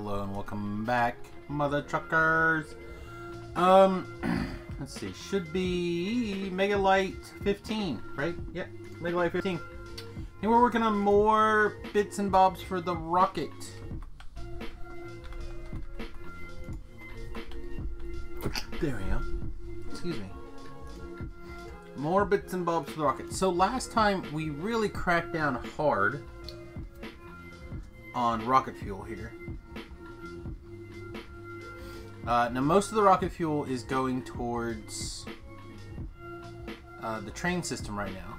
Hello and welcome back, mother truckers. Let's see, should be MegaLite 15, right? Yep, MegaLite 15. And we're working on more bits and bobs for the rocket. There we go. Excuse me. More bits and bobs for the rocket. So last time we really cracked down hard on rocket fuel here. Now most of the rocket fuel is going towards the train system right now,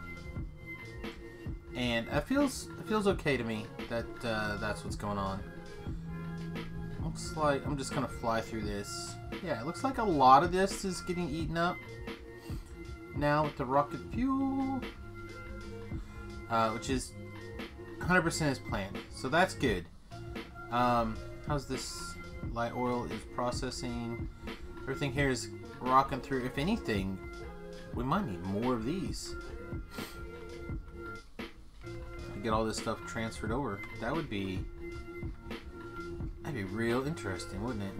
and it feels okay to me that that's what's going on. Looks like I'm just gonna fly through this. Yeah, it looks like a lot of this is getting eaten up now with the rocket fuel, which is 100% as planned, so that's good. How's this? Light oil is processing. Everything here is rocking through. If anything, we might need more of these to get all this stuff transferred over. That'd be real interesting, wouldn't it?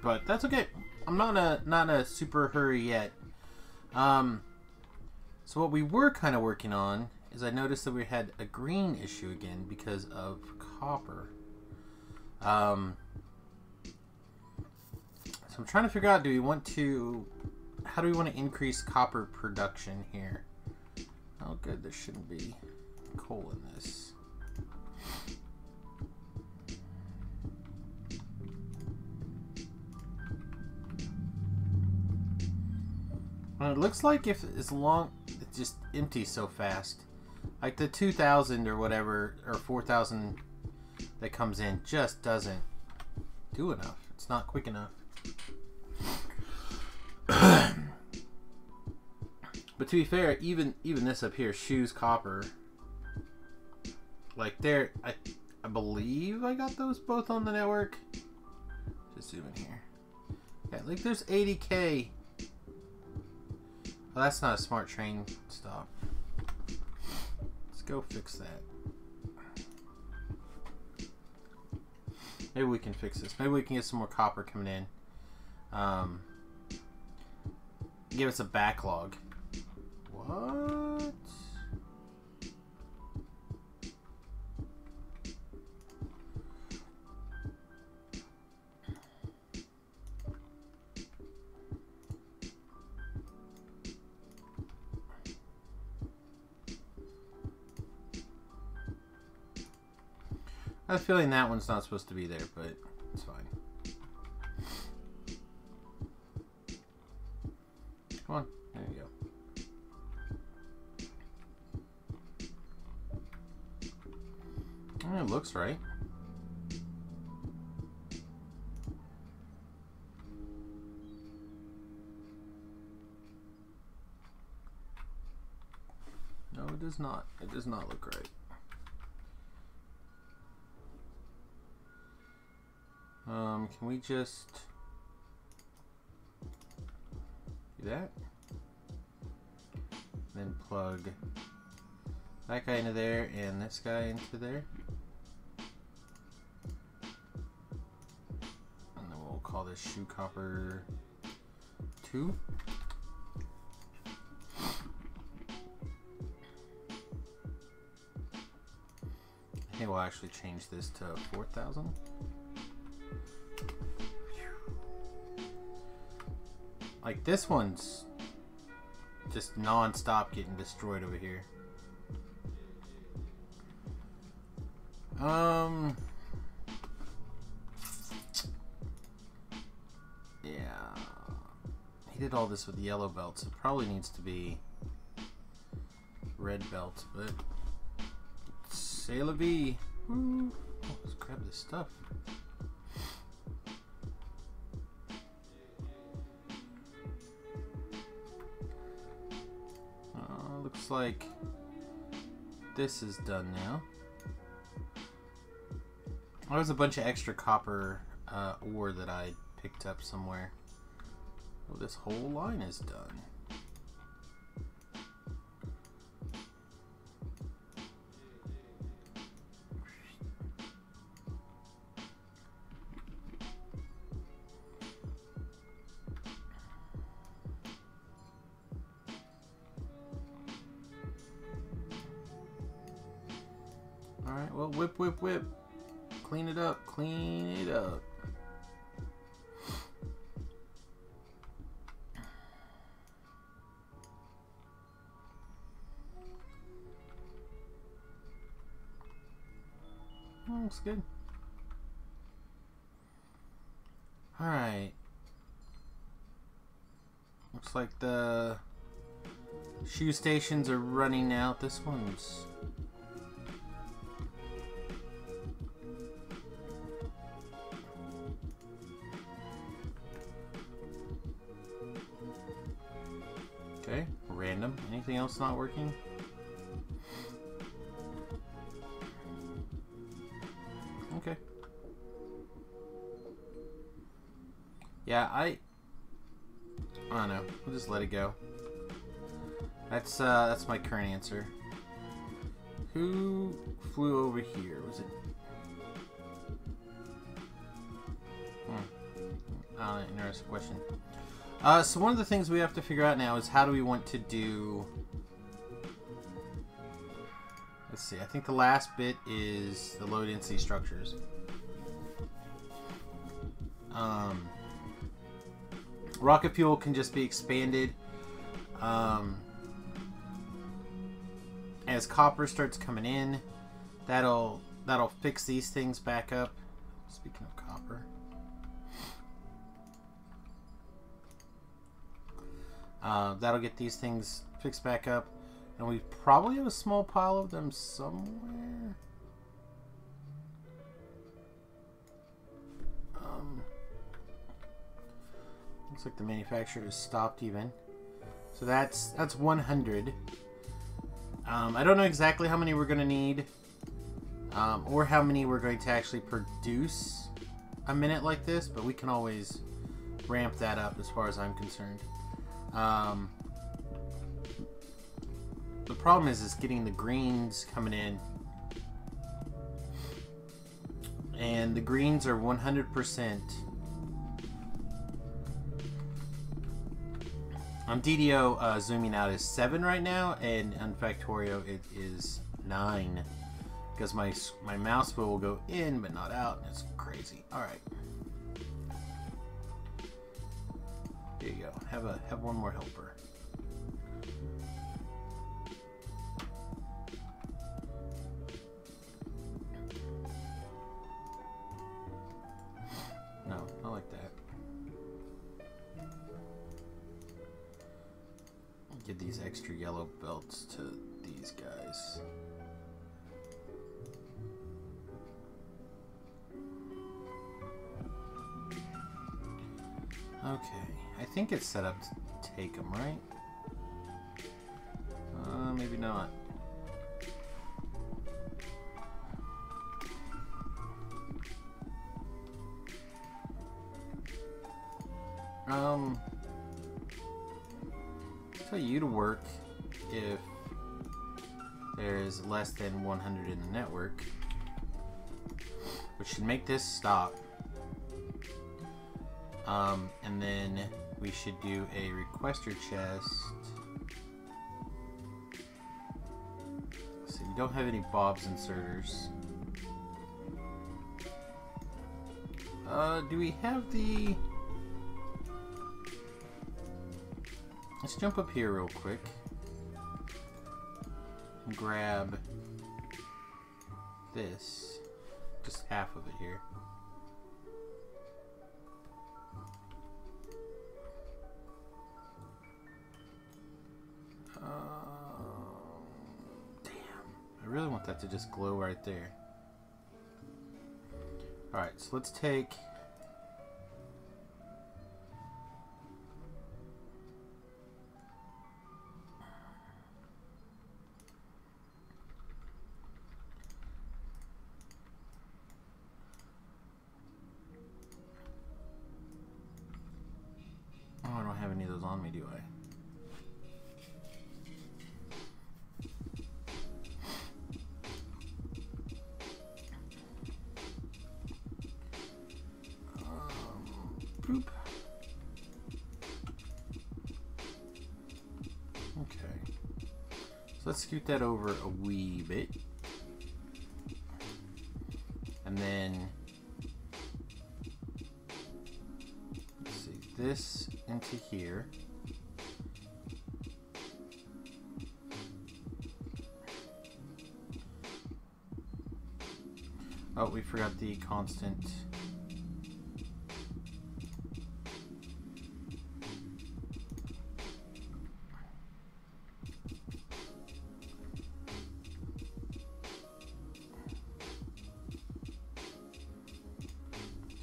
But that's okay. I'm not in a super hurry yet. So what we were kind of working on is I noticed that we had a green issue again because of copper. So I'm trying to figure out, how do we want to increase copper production here? Oh good, there shouldn't be coal in this. Well, it looks like it's just empty so fast. Like the 2,000 or whatever, or 4,000 that comes in just doesn't do enough. It's not quick enough. But to be fair, even this up here, shoes copper. Like there, I believe I got those both on the network. Just zoom in here. Yeah, like there's 80K. Well, that's not a smart train stop. Let's go fix that. Maybe we can fix this. Maybe we can get some more copper coming in. Give us a backlog. What? I have a feeling that one's not supposed to be there, but it's fine. Come on, there you go. Oh, it looks right. No, it does not. It does not look right. Can we just do that? Then plug that guy into there and this guy into there. And then we'll call this shoe copper 2. I think we'll actually change this to 4,000. Like this one's just non-stop getting destroyed over here. Yeah. He did all this with yellow belts. It probably needs to be red belts, but c'est la vie. Oh, let's grab this stuff. Looks like this is done now. Oh, there's a bunch of extra copper ore that I picked up somewhere. Oh, this whole line is done. Alright, well, whip, whip, whip. Clean it up, clean it up. Oh, looks good. Alright. Looks like the shoe stations are running out. This one's... Okay, random. Anything else not working? Okay. Yeah, I don't know. We'll just let it go. That's my current answer. Who flew over here? Was it? Interesting question. So one of the things we have to figure out now is how do we want to do... Let's see, I think the last bit is the low density structures. Rocket fuel can just be expanded. As copper starts coming in, that'll fix these things back up. Speaking of copper. That'll get these things fixed back up. And we probably have a small pile of them somewhere. Looks like the manufacturer has stopped even. So that's 100. I don't know exactly how many we're going to need. Or how many we're going to actually produce a minute like this. But we can always ramp that up as far as I'm concerned. The problem is getting the greens coming in. And the greens are 100%. On DDO, zooming out is 7 right now, and on Factorio it is 9. Because my mouse wheel will go in but not out. It's crazy. Alright. There you go. Have one more helper. No, not like that. Give these extra yellow belts to these guys. Okay, I think it's set up to take them, right? Maybe not. Tell you to work if there's less than 100 in the network, which should make this stop. And then we should do a requester chest. So you don't have any Bob's inserters. Do we have the... Let's jump up here real quick and grab this, just half of it here. Damn, I really want that to just glow right there. Alright, so let's take... Oh, I don't have any of those on me, do I? Boop. Okay. So let's scoot that over a wee bit. And then let's see, this into here. Oh, we forgot the constant.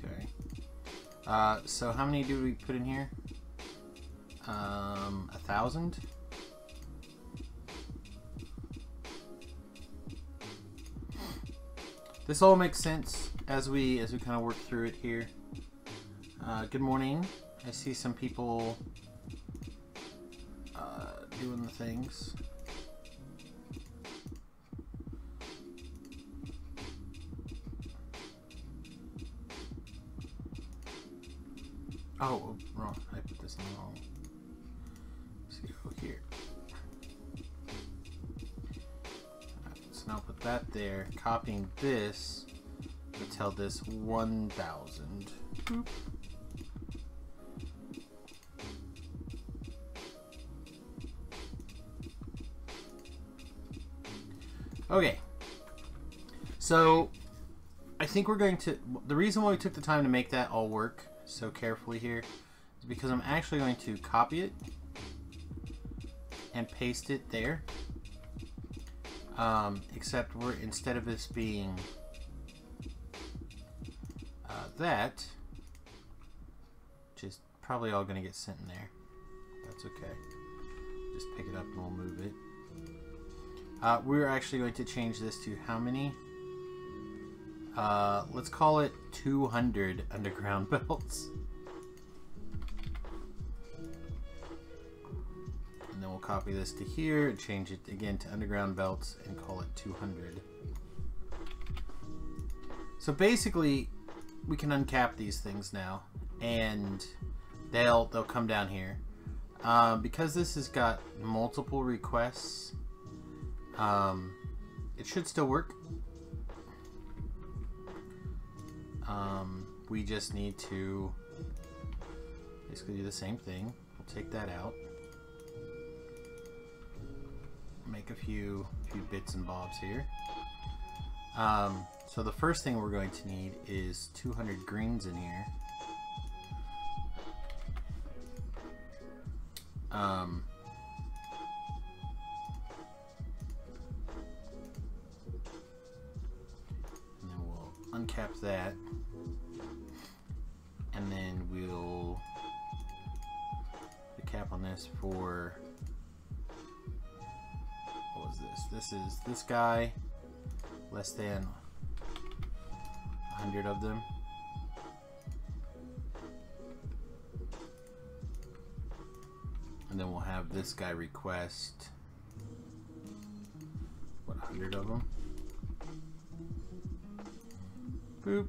Okay. So how many do we put in here? 1,000? This all makes sense as we kind of work through it here. Good morning. I see some people doing the things. Oh, wrong. I put this in the wrong. Let's go here. So now I'll put that there. Copying this to tell this 1,000. Boop. Okay. So I think we're going to. The reason why we took the time to make that all work so carefully here is because I'm actually going to copy it and paste it there. Except we're, instead of this being that, which is probably all going to get sent in there. That's okay. Just pick it up and we'll move it. We're actually going to change this to how many? Let's call it 200 underground belts. And then we'll copy this to here and change it again to underground belts and call it 200. So basically, we can uncap these things now, and they'll come down here. Because this has got multiple requests, it should still work. We just need to basically do the same thing. We'll take that out, make a few bits and bobs here. So the first thing we're going to need is 200 greens in here. And then we'll uncap that. And then we'll put a cap on this for, what was this? This is this guy, less than 100 of them. And then we'll have this guy request, what, 100 of them? Boop.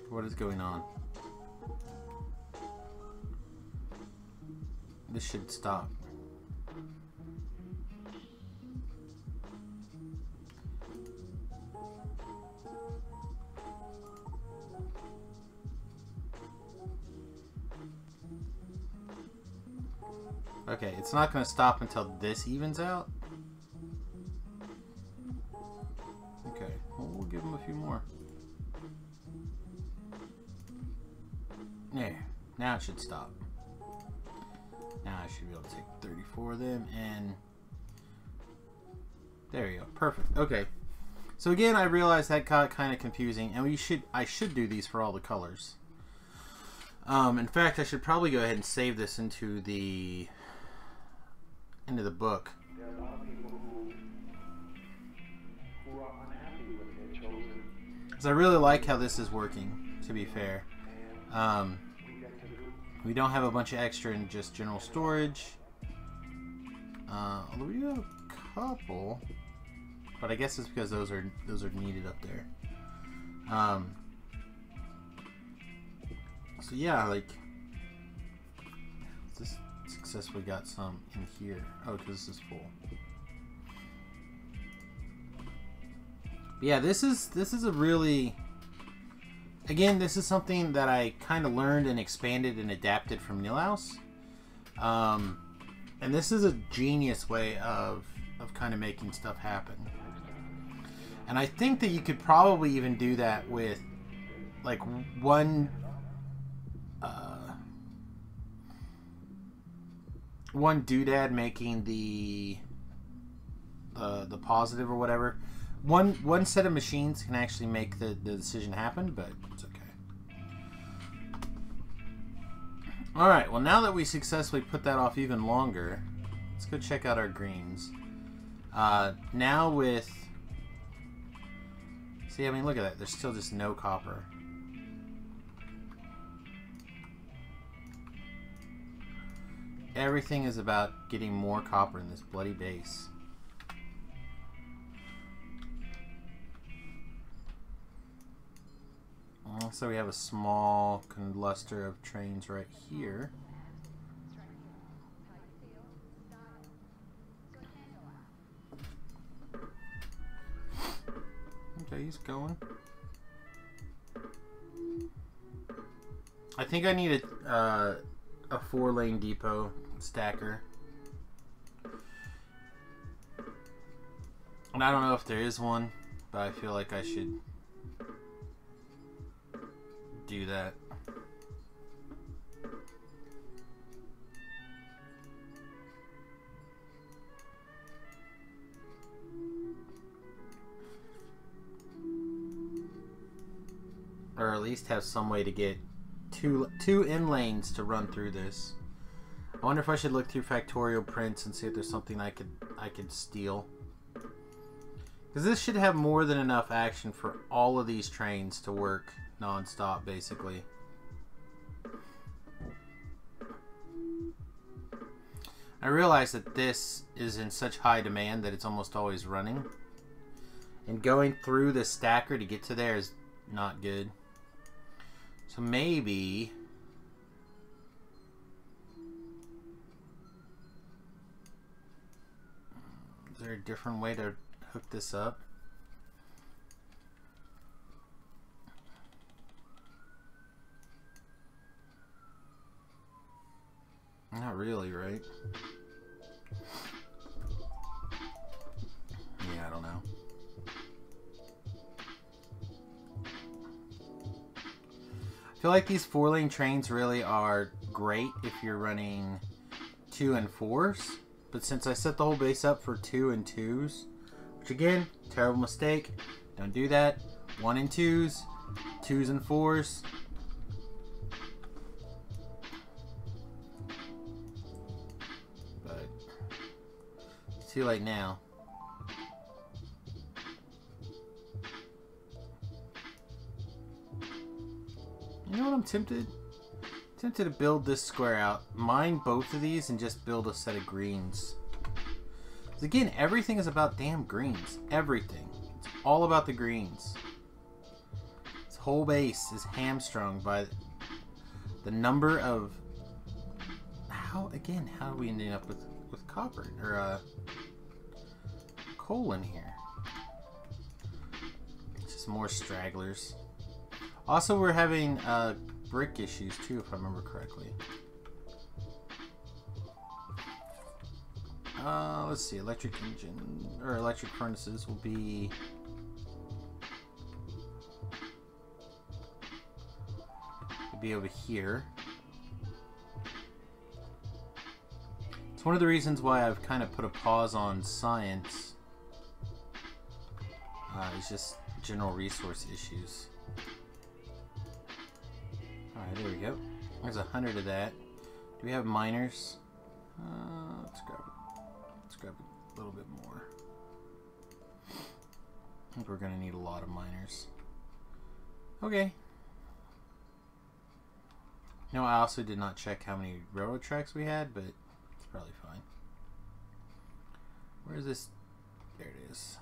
What is going on? This should stop. Okay, it's not going to stop until this evens out. Okay, well, we'll give them a few more. There, now it should stop. Now I should be able to take 34 of them, and there you go. Perfect. Okay. So again, I realized that got kind of confusing, and I should do these for all the colors. In fact, I should probably go ahead and save this into the book. There are a lot of people who are unhappy with their chosen. Because I really like how this is working. to be fair. We don't have a bunch of extra in just general storage. Although we do have a couple, but I guess it's because those are needed up there. So yeah, like this successfully got some in here. Oh, because this is full. But yeah, this is a really, again, this is something that I kind of learned and expanded and adapted from Nilhouse. And this is a genius way of kind of making stuff happen. And I think that you could probably even do that with like one doodad making the positive or whatever. One set of machines can actually make the decision happen, but it's okay. Alright, well now that we successfully put that off even longer, let's go check out our greens. Now with... See, I mean, look at that. There's still just no copper. Everything is about getting more copper in this bloody base. Also, we have a small cluster of trains right here. Okay, he's going. I think I need a 4-lane depot stacker. And I don't know if there is one, but I feel like I should do that. Or at least have some way to get two in lanes to run through this. I wonder if I should look through Factorio prints and see if there's something I could steal. Because this should have more than enough action for all of these trains to work non-stop, basically. I realize that this is in such high demand that it's almost always running. And going through the stacker to get to there is not good. So maybe... Is there a different way to hook this up? Not really, right? Yeah, I don't know. I feel like these 4-lane trains really are great if you're running 2 and 4s. But since I set the whole base up for 2 and 2s, which again, terrible mistake. Don't do that. 1 and 2s, 2s and 4s. But it's too late now. You know what I'm tempted? Tempted to build this square out, mine both of these, and just build a set of greens. Again, everything is about damn greens. Everything. It's all about the greens. This whole base is hamstrung by the number of... How are we ending up with copper or coal in here? It's just more stragglers. Also, we're having brick issues too, if I remember correctly. Let's see, electric engine or electric furnaces will be over here. It's one of the reasons why I've kind of put a pause on science. It's just general resource issues. Alright, there we go. There's 100 of that. Do we have miners? Let's grab a little bit more. I think we're going to need a lot of miners. Okay. No, I also did not check how many railroad tracks we had, but it's probably fine. Where is this? There it is.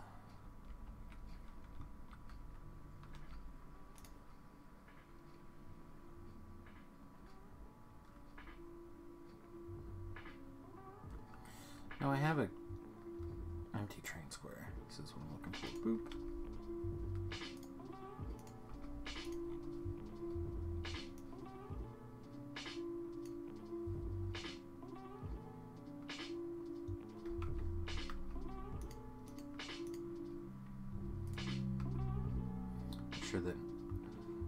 No, I have a empty train square. This is what I'm looking for. Boop. Make sure that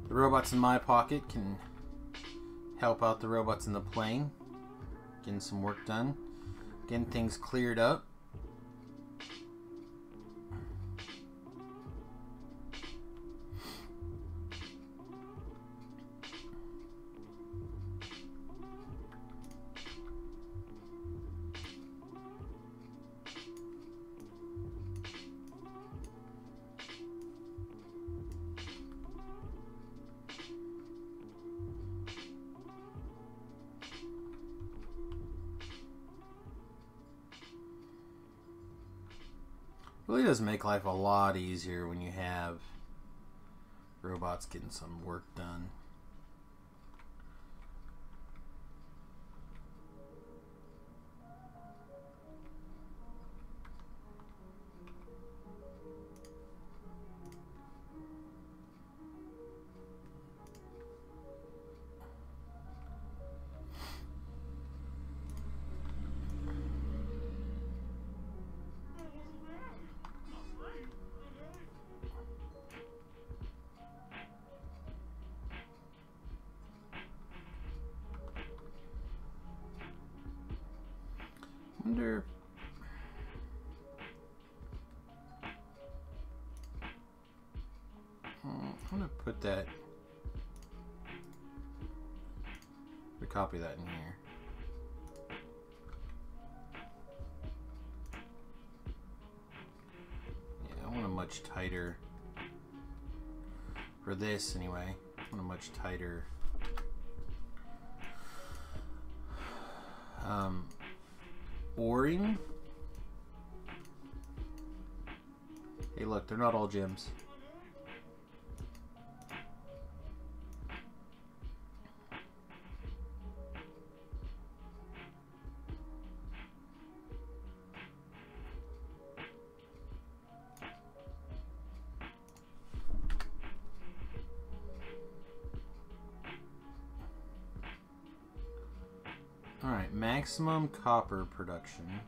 the robots in my pocket can help out the robots in the plane. Getting some work done. Getting things cleared up. Really does make life a lot easier when you have robots getting some work done. Wonder. I'm gonna put that. Copy that in here. Yeah, I want a much tighter. For this anyway, I want a much tighter. Boring. Hey, look, they're not all gems. All right, maximum copper production.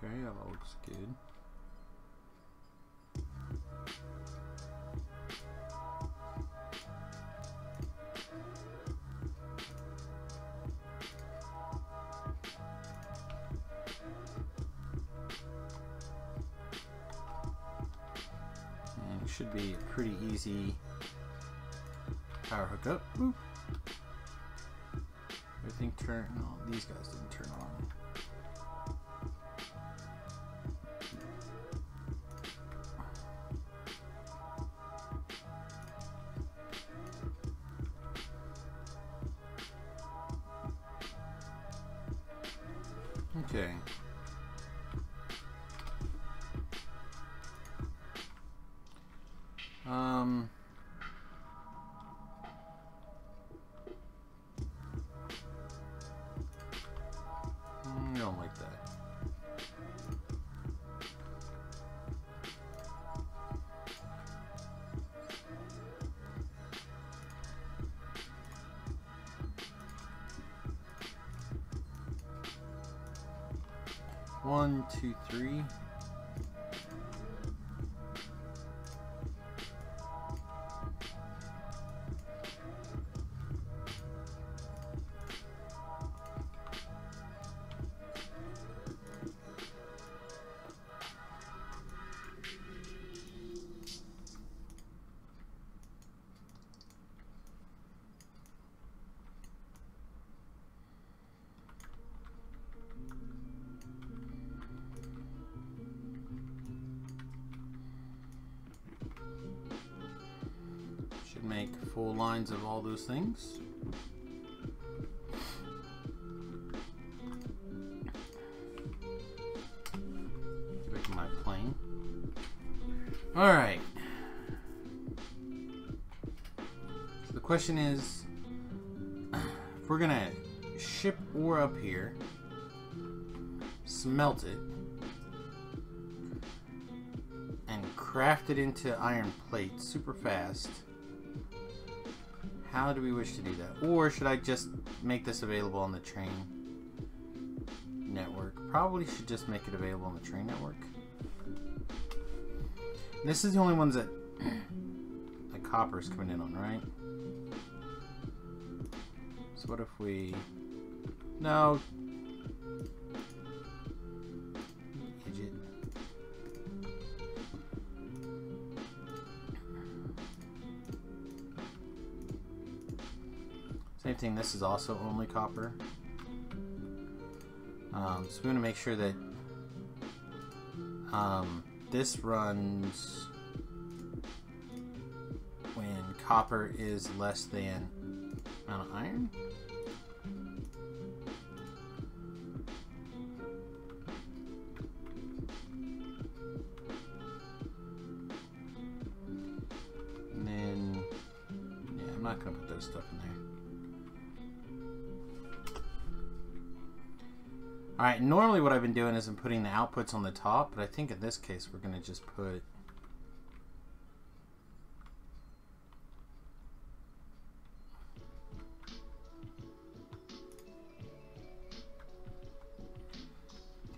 Okay, that all looks good. And it should be a pretty easy power hookup. Boop. Everything turned. No, these guys didn't turn on. Okay. I don't like that. One, two, three. full lines of all those things. Get back to my plane. Alright. So the question is, if we're gonna ship ore up here, smelt it, and craft it into iron plates super fast, how do we wish to do that? Or should I just make this available on the train network? Probably should just make it available on the train network. And this is the only ones that the copper's coming in on, right? So what if we... No. Idiot. Same thing, this is also only copper. So we want to make sure that this runs when copper is less than amount of iron. And then, yeah, I'm not going to put those stuff in there. Alright, normally what I've been doing is I'm putting the outputs on the top, but I think in this case we're going to just put...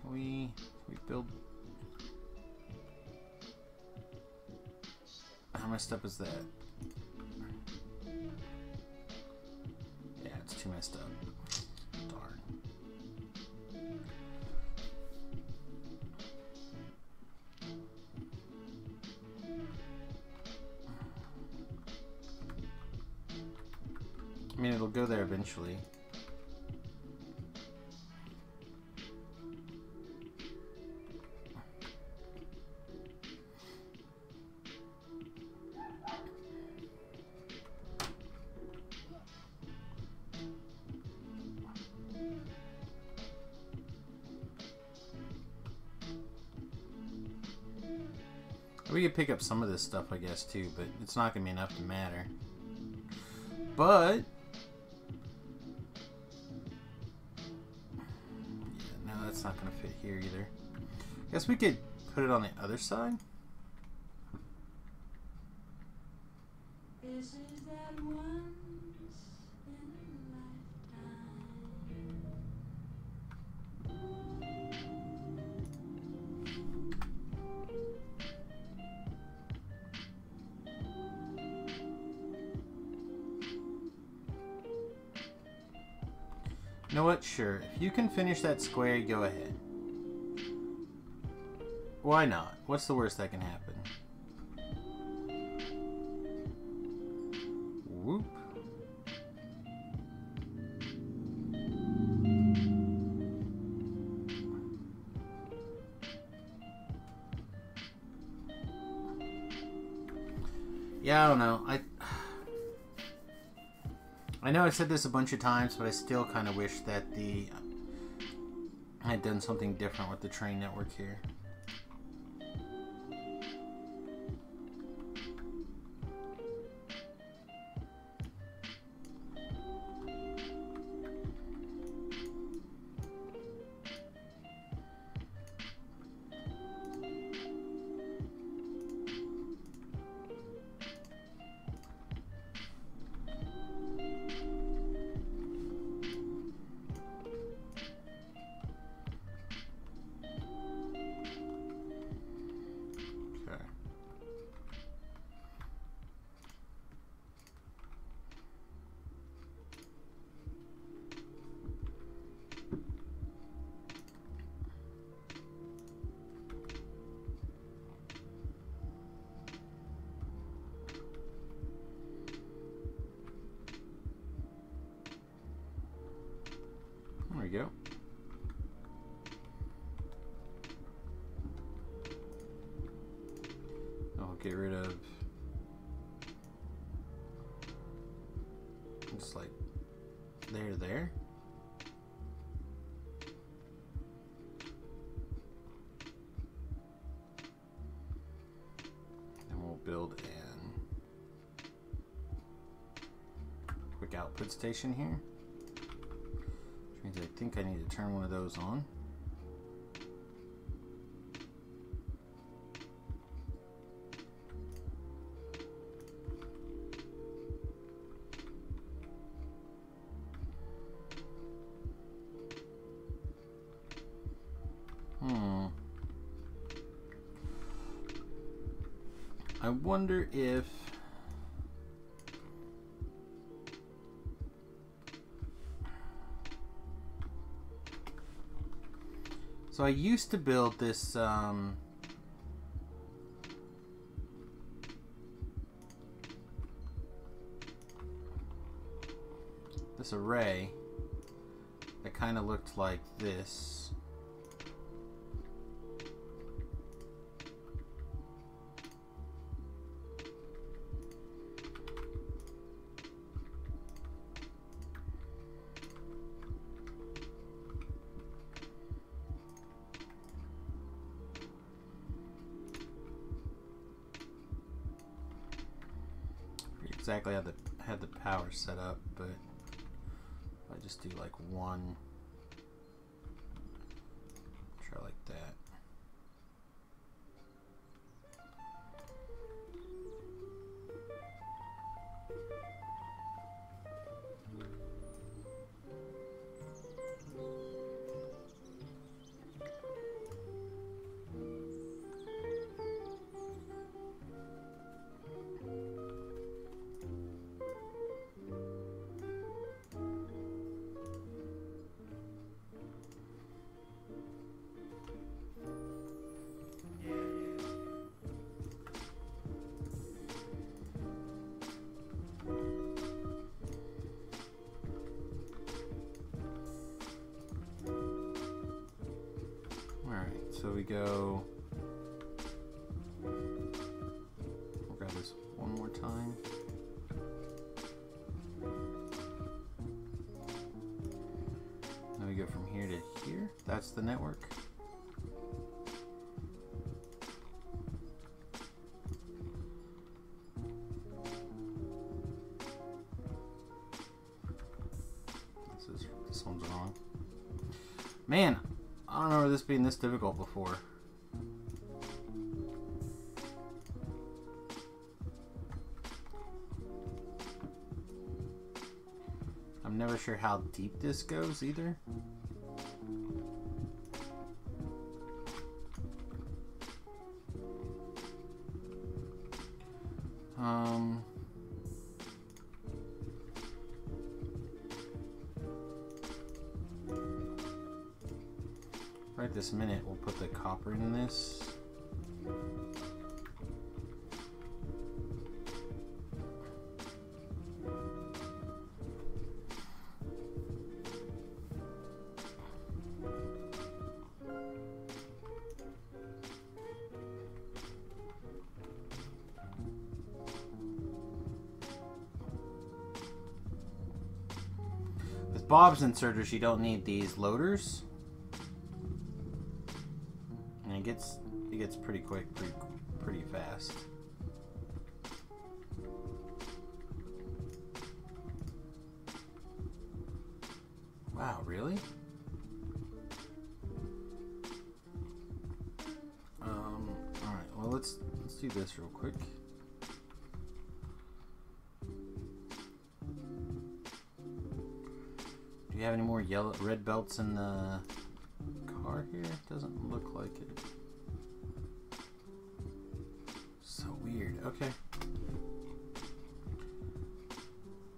Can we build... How messed up is that? Yeah, it's too messed up. Darn. I mean, it'll go there eventually. We could pick up some of this stuff, I guess, too, but it's not going to be enough to matter. But... yeah, no, that's not going to fit here either. I guess we could put it on the other side. This is that once in a You know what? Sure. If you can finish that square, go ahead. Why not? What's the worst that can happen? Whoop. Yeah, I don't know. I know I said this a bunch of times, but I still kind of wish that I had done something different with the train network here. There we go. I'll get rid of there. And we'll build an quick output station here. Which means I think I need to turn one of those on. I wonder if so I used to build this this array that kind of looked like this. Exactly how had the power set up, but I just do like one, try like that. So we go, we'll grab this one more time. Now we go from here to here. That's the network. This one's wrong. Man, I don't remember this being this difficult before. I'm never sure how deep this goes either. Right this minute, we'll put the copper in this. With Bob's inserters, you don't need these loaders. It gets pretty quick, pretty fast. Wow, really? All right. Well, let's do this real quick. Do you have any more red belts in the car here? Doesn't look like it. Weird. Okay.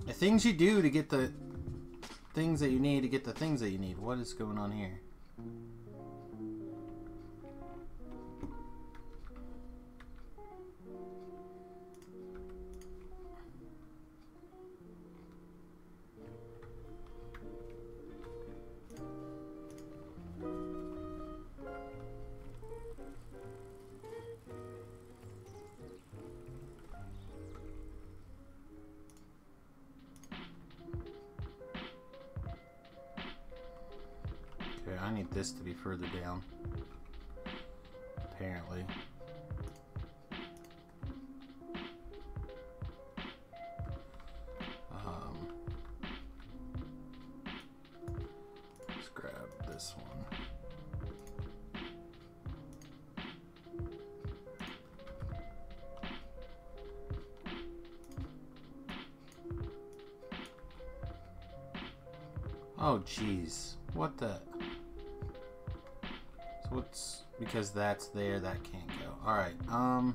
The things you do to get the things that you need to get the things that you need. What is going on here? Okay, I need this to be further down. Apparently. Let's grab this one. Oh, jeez. What the? So what's... Because that's there, that can't go. Alright, there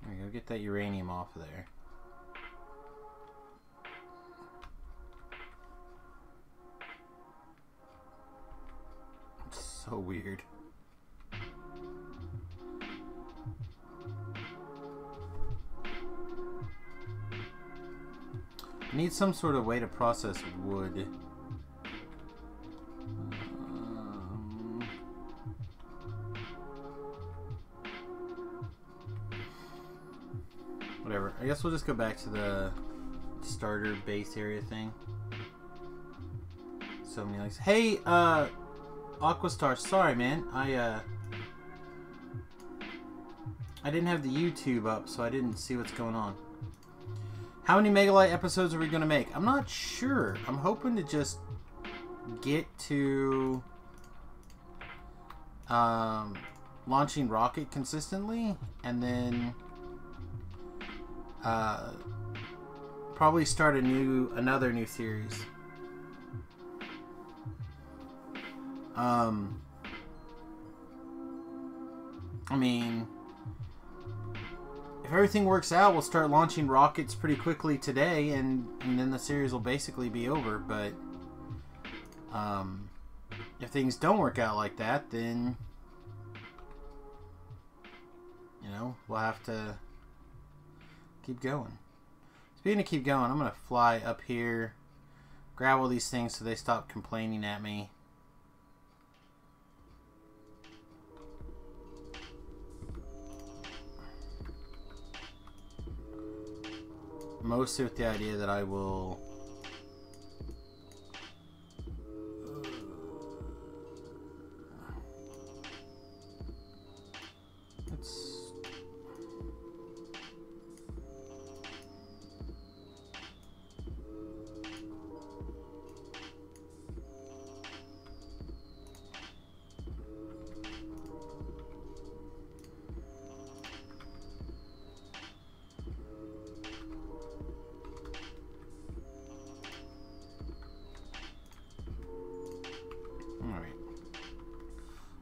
we go, get that uranium off of there. So weird. I need some sort of way to process wood. Whatever. I guess we'll just go back to the starter base area thing. So many likes. Hey, Aquastar, sorry man, I didn't have the YouTube up, so I didn't see what's going on. How many MegaLite episodes are we going to make? I'm not sure. I'm hoping to just get to launching rocket consistently, and then probably start another new series. I mean, if everything works out, we'll start launching rockets pretty quickly today, and then the series will basically be over. But if things don't work out like that, then you know, we'll have to keep going. Speaking of keep going, I'm gonna fly up here, grab all these things so they stop complaining at me. Mostly with the idea that I will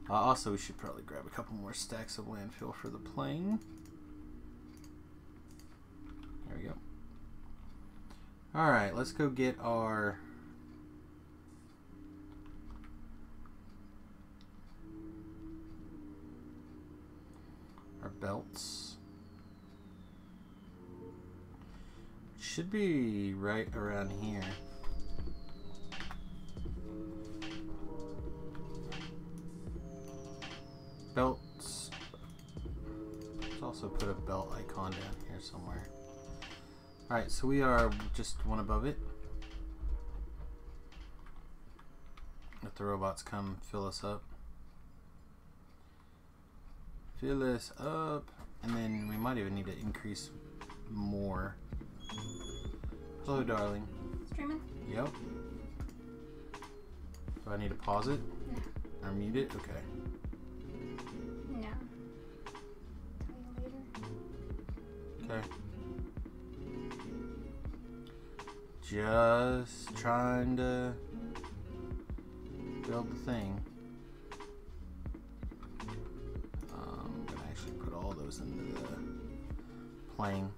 also, we should probably grab a couple more stacks of landfill for the plane. There we go. Alright, let's go get our belts. Should be right around here. Belts. Let's also put a belt icon down here somewhere. Alright, so we are just one above it. Let the robots come fill us up. Fill us up. And then we might even need to increase more. Hello, darling. Streaming? Yep. Do I need to pause it? No. Or mute it? Okay. No. Tell you later. Okay. Just trying to build the thing. I'm gonna actually put all those into the plane.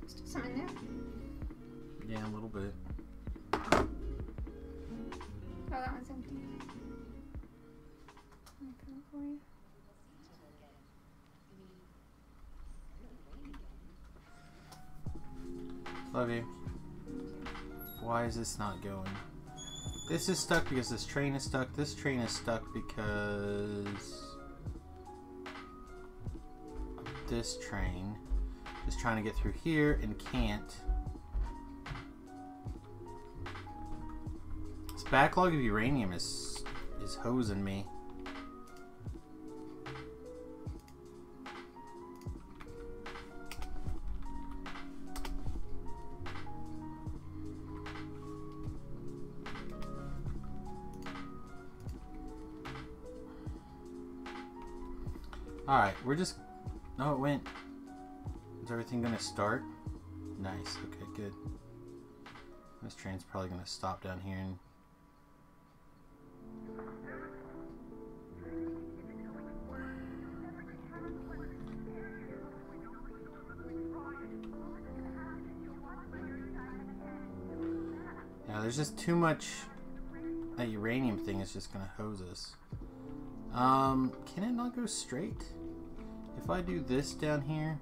Still some in there? Yeah, a little bit. Oh, that one's empty. Let me put it for you. Love you. Why is this not going? This is stuck because this train is stuck. This train is stuck because of this train. Just trying to get through here and can't. This backlog of uranium is hosing me. Alright, we're just... No, it went. Is everything gonna start? Nice, okay, good. This train's probably gonna stop down here and... Yeah, there's just too much... That uranium thing is just gonna hose us. Can it not go straight? If I do this down here...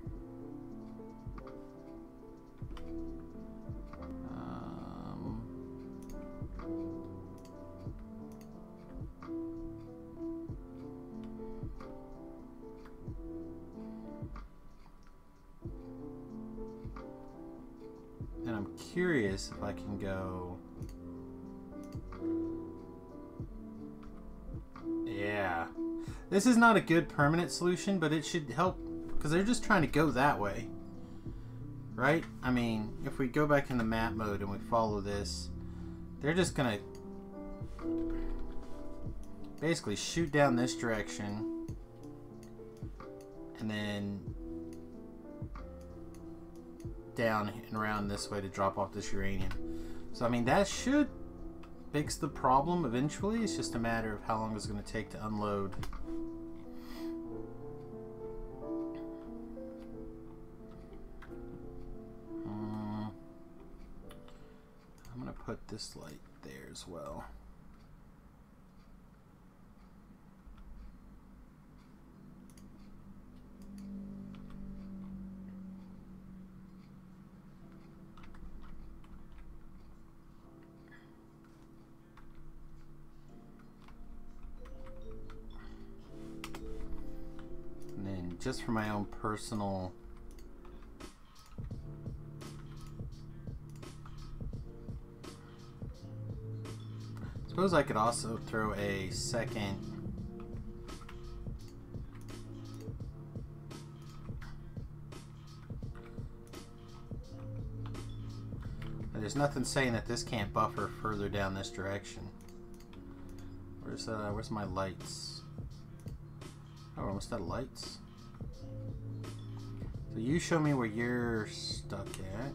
And I'm curious if I can go... Yeah. This is not a good permanent solution, but it should help, because they're just trying to go that way. Right? I mean, if we go back into map mode and we follow this, they're just going to basically shoot down this direction and then down and around this way to drop off this uranium. So, I mean, that should fix the problem eventually. It's just a matter of how long it's going to take to unload. I'm going to put this light there as well. And then just for my own personal suppose I could also throw a second there's nothing saying that this can't buffer further down this direction. Where's my lights? Oh, we're almost out of lights. So you show me where you're stuck at.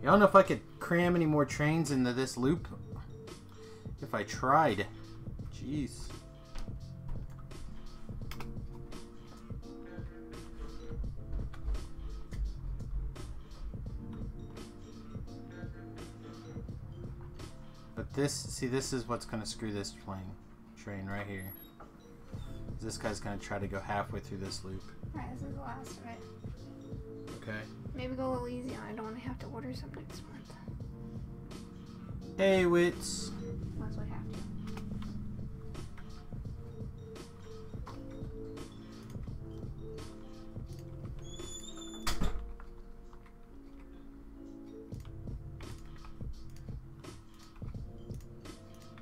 I don't know if I could cram any more trains into this loop if I tried. Jeez. But this, see, this is what's going to screw this train right here. This guy's going to try to go halfway through this loop. Alright, this is the last of it. Okay. Maybe go a little easy on it. I don't want to have to order some next month. Hey, Wits. Unless we have to.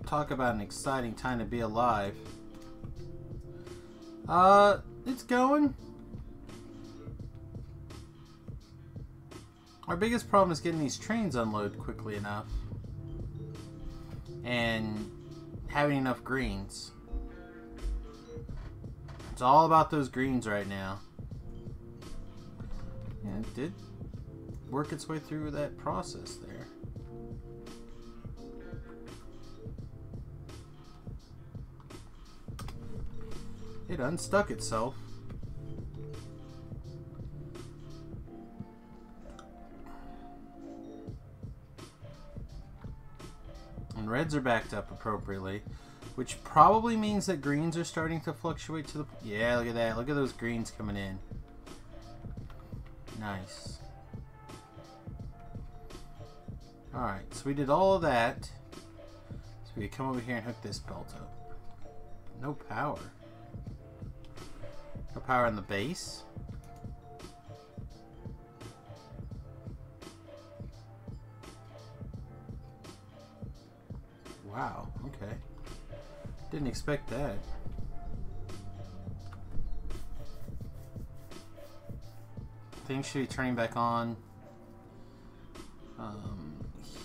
Talk about an exciting time to be alive. It's going. Our biggest problem is getting these trains unloaded quickly enough. And having enough greens. It's all about those greens right now. And it did work its way through that process there. It unstuck itself. And reds are backed up appropriately, which probably means that greens are starting to fluctuate to the... Yeah, look at that. Look at those greens coming in. Nice. Alright, so we did all of that. So we can come over here and hook this belt up. No power. No power on the base. Wow, okay. Didn't expect that. Things should be turning back on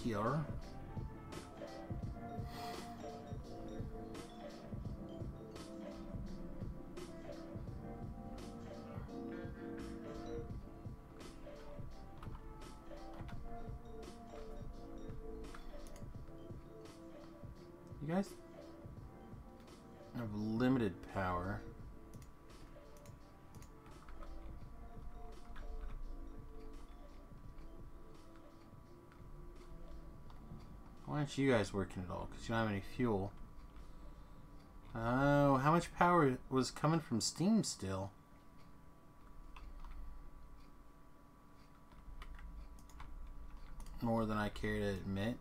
here. You guys have limited power. Why aren't you guys working at all? Because you don't have any fuel. Oh, how much power was coming from steam still? More than I care to admit.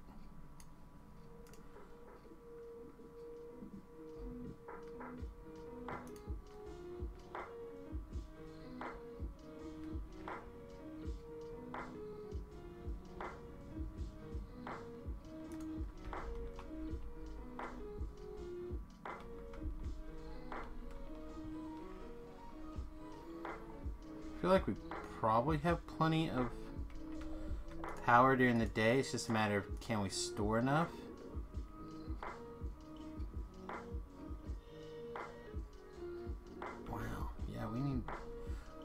I feel like we probably have plenty of power during the day. It's just a matter of can we store enough? Wow. Yeah, we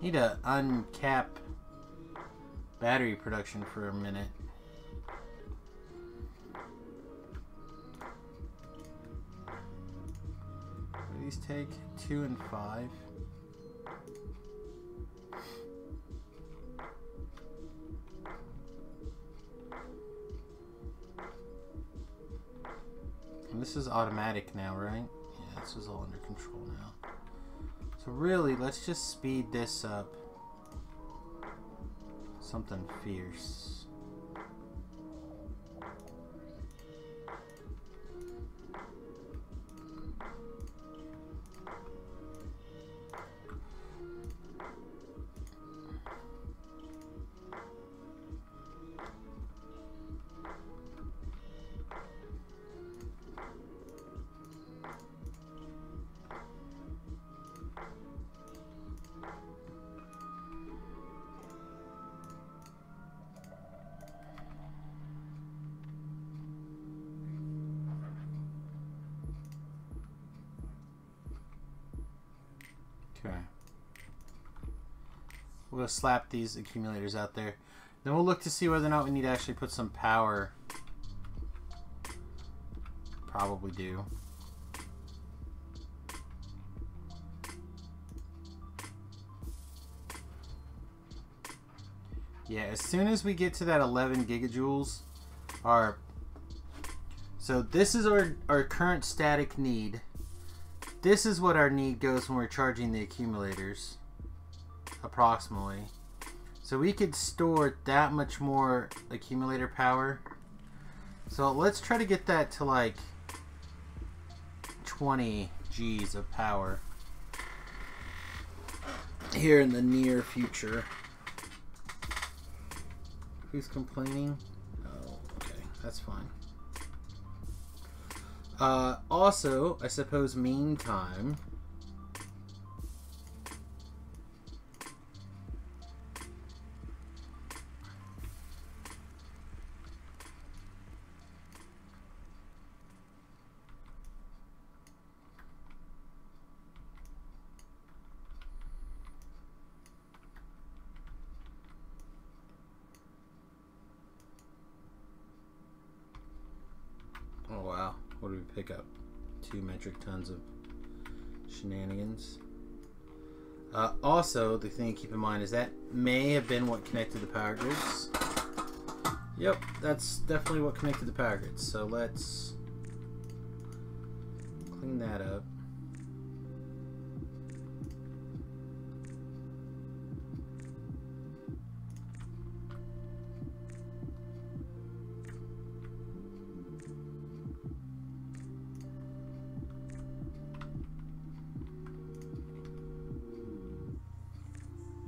need to uncap battery production for a minute. What do these take? 2 and 5. This is automatic now, right? Yeah, this is all under control now. So really, let's just speed this up. Something fierce. Okay. We'll slap these accumulators out there. Then we'll look to see whether or not we need to actually put some power. Probably do. Yeah, as soon as we get to that 11 gigajoules, so this is our current static need. This is what our need goes when we're charging the accumulators, approximately. So we could store that much more accumulator power. So let's try to get that to like 20 G's of power here in the near future. Who's complaining? Oh, okay, that's fine. Also, I suppose meantime, oh wow, what did we pick up? 2 metric tons of shenanigans. Also, the thing to keep in mind is that may have been what connected the power grids. Yep, that's definitely what connected the power grids. So let's clean that up.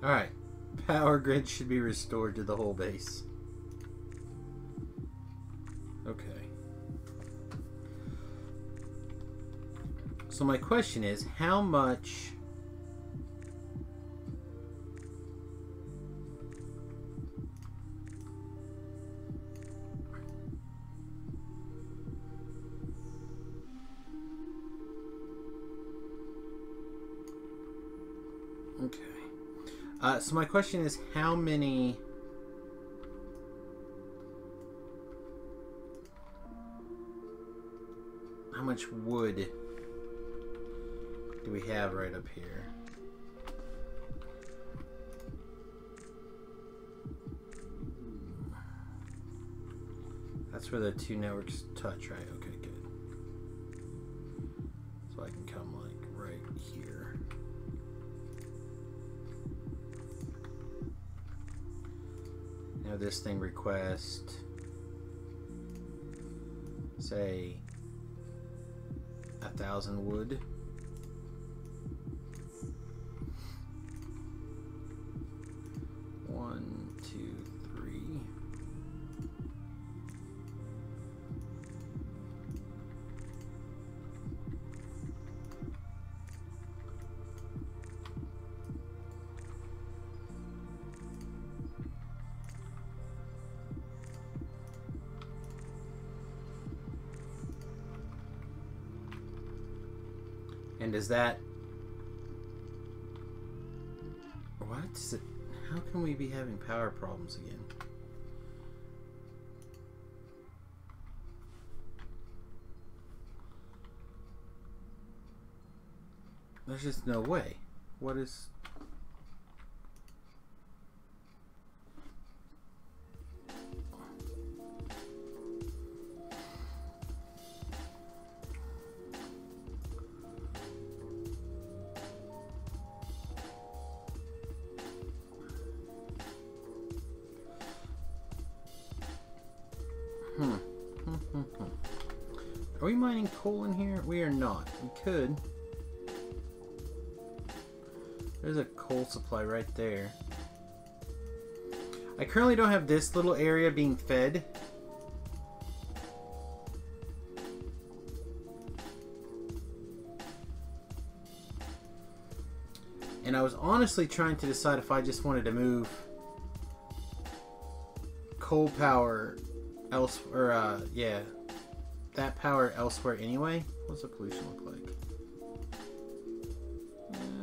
Alright, power grid should be restored to the whole base. Okay. So my question is, how much... Okay. So my question is, how many... How much wood do we have right up here? That's where the two networks touch, right? Okay, good. So I can come like right here. Now this thing request, say, 1,000 wood. One, two, three. And is that... What is it? How can we be having power problems again? There's just no way. What is... Are we mining coal in here? We are not. We could. There's a coal supply right there. I currently don't have this little area being fed. And I was honestly trying to decide if I just wanted to move coal power elsewhere, yeah, that power elsewhere anyway. What's the pollution look like?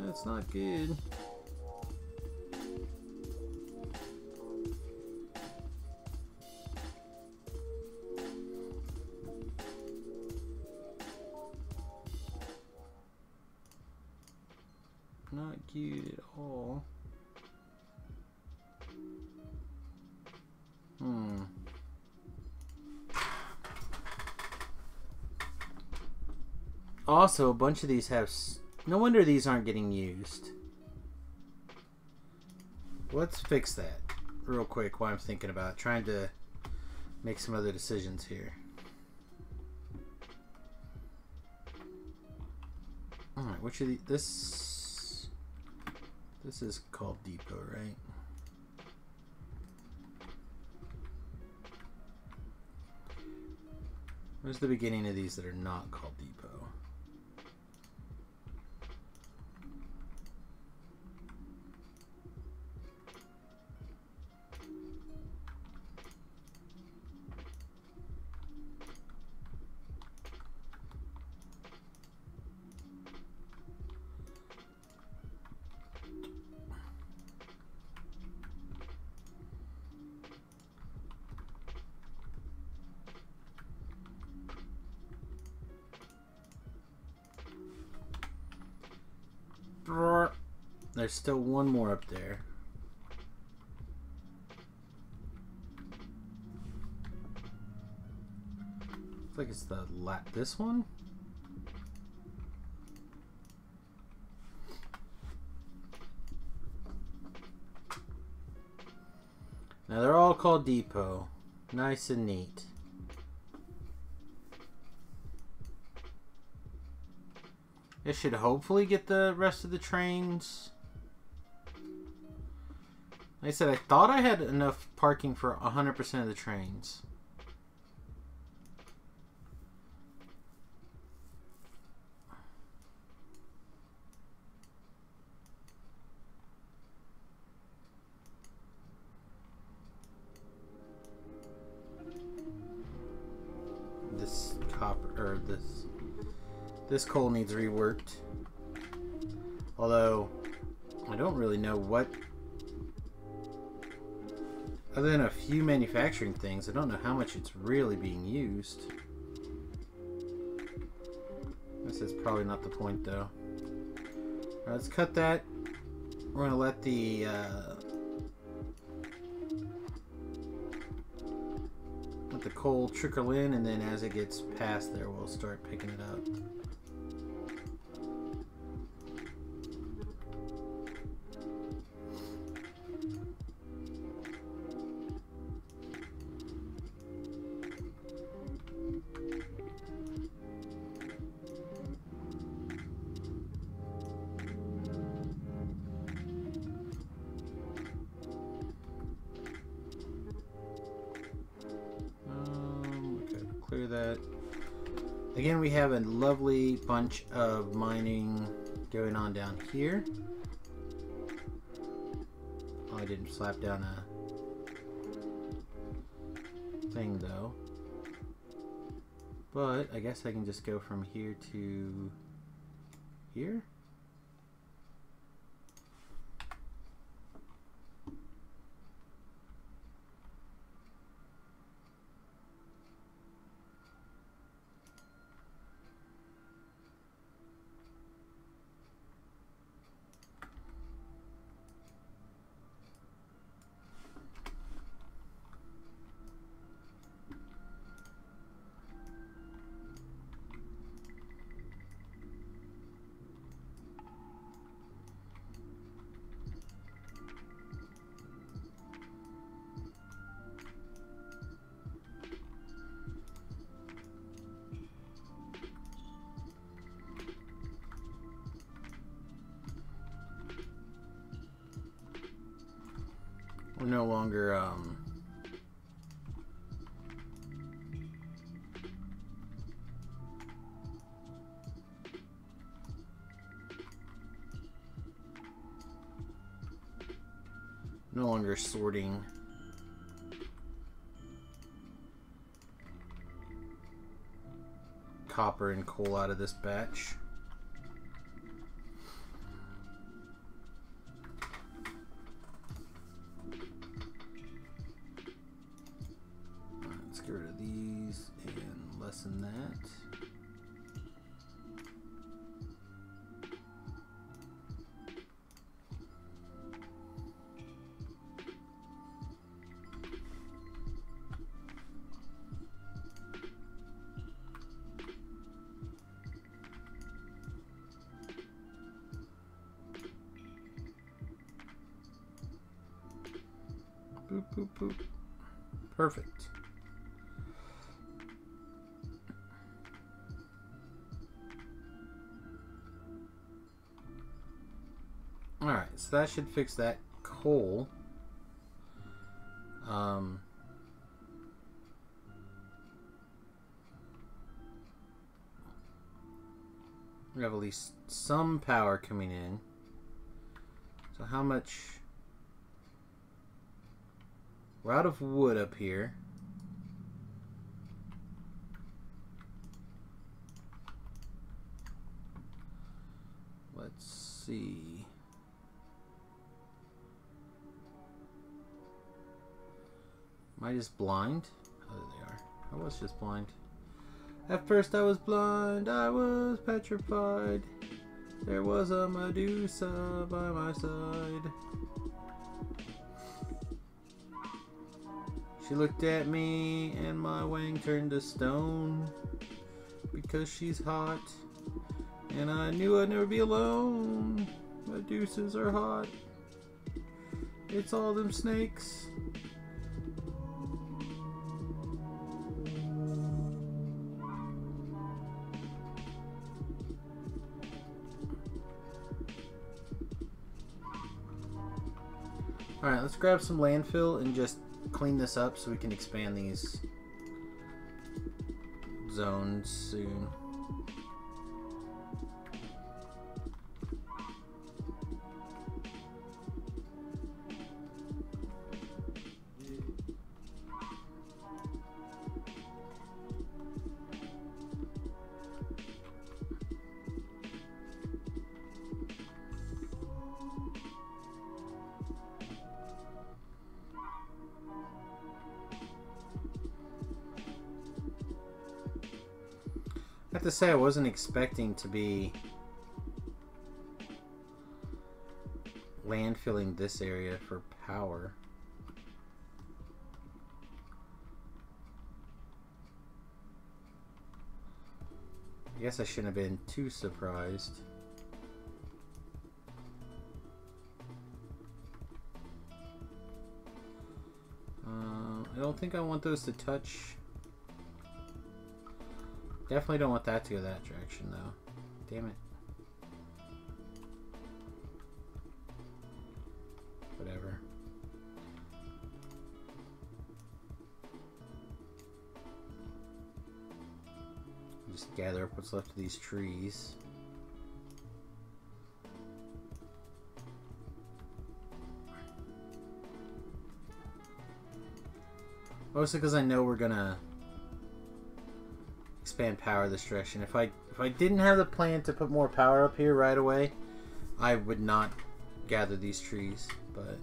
It's not good. Not good at all. Also, a bunch of these have... No wonder these aren't getting used. Let's fix that real quick while I'm thinking about it. Trying to make some other decisions here. Alright, which of these... This is called depot, right? Where's the beginning of these that are not called depot? There's still one more up there. Looks like it's the this one? Now they're all called depot. Nice and neat. This should hopefully get the rest of the trains. Like I said, I thought I had enough parking for 100% of the trains. This copper, or this coal needs reworked. Although, I don't really know what... Other than a few manufacturing things, I don't know how much it's really being used. This is probably not the point, though. Alright, let's cut that. We're going to let the coal trickle in, and then as it gets past there, we'll start picking it up. Clear that. Again, we have a lovely bunch of mining going on down here. Oh, I didn't slap down a thing though. But I guess I can just go from here to here. We're no longer sorting copper and coal out of this batch. Let's get rid of these and lessen that. Boop, boop, boop. Perfect. Alright, so that should fix that coal. We have at least some power coming in. So how much... We're out of wood up here. Let's see. Am I just blind? Oh, there they are. I was just blind. At first I was blind, I was petrified. There was a Medusa by my side. She looked at me and my wang turned to stone because she's hot and I knew I'd never be alone. Medusas are hot. It's all them snakes Alright, let's grab some landfill and just clean this up so we can expand these zones soon. I have to say, I wasn't expecting to be landfilling this area for power. I guess I shouldn't have been too surprised. I don't think I want those to touch. Definitely don't want that to go that direction, though. Damn it. Whatever. Just gather up what's left of these trees. Mostly because I know we're gonna expand power this direction. If I didn't have the plan to put more power up here right away, I would not gather these trees, but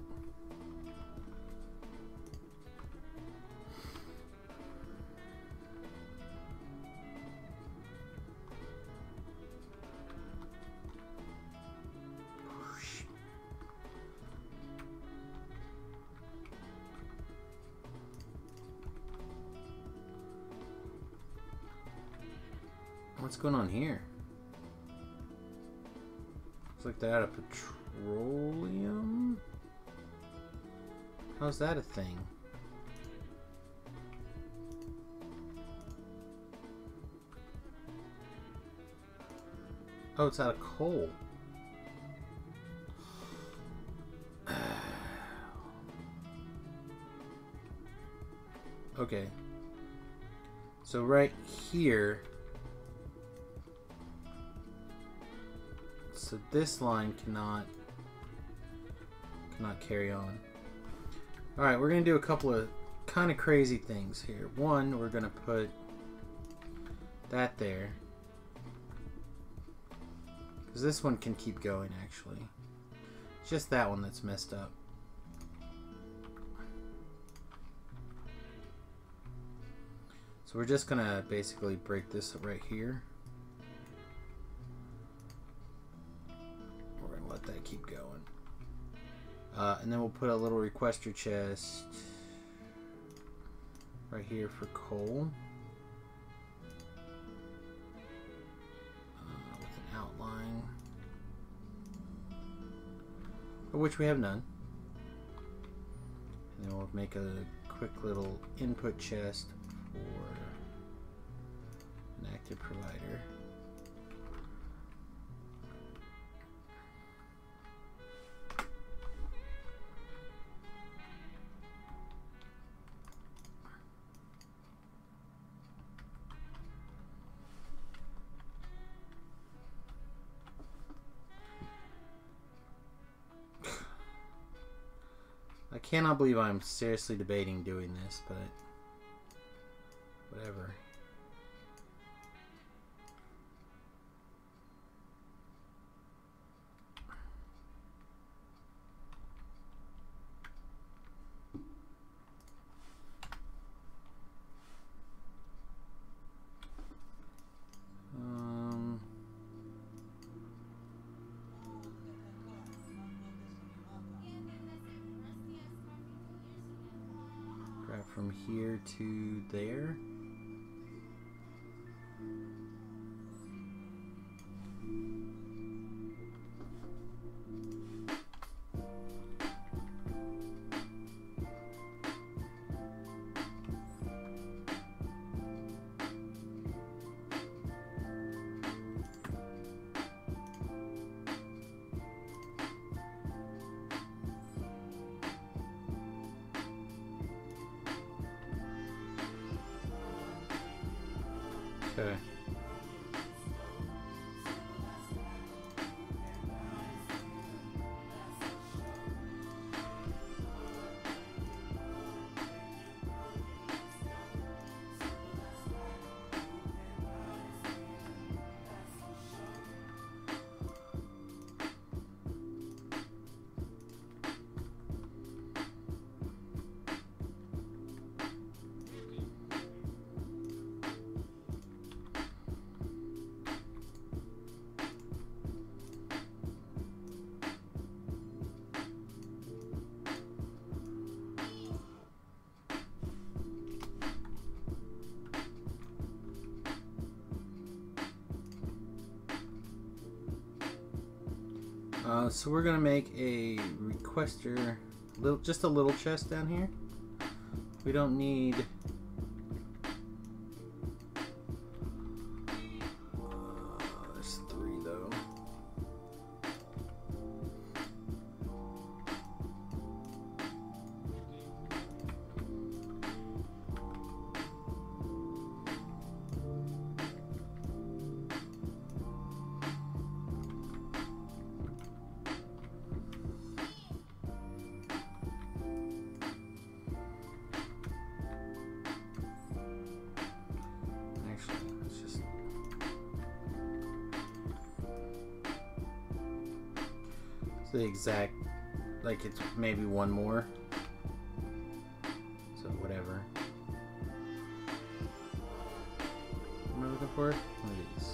what's going on here? Looks like they're out of petroleum. How's that a thing? Oh, it's out of coal. Okay. So right here. So this line cannot carry on. Alright, we're going to do a couple of kind of crazy things here. One, we're going to put that there. Because this one can keep going, actually. It's just that one that's messed up. So we're just going to basically break this right here. That keep going, and then we'll put a little requester chest right here for coal with an outline, of which we have none. And then we'll make a quick little input chest for an active provider. I cannot believe I'm seriously debating doing this, but whatever. From here to there. Okay. So we're gonna make a requester, just a little chest down here. We don't need there's 3 though. The exact, like it's maybe one more, so whatever. What am I looking for? One of these.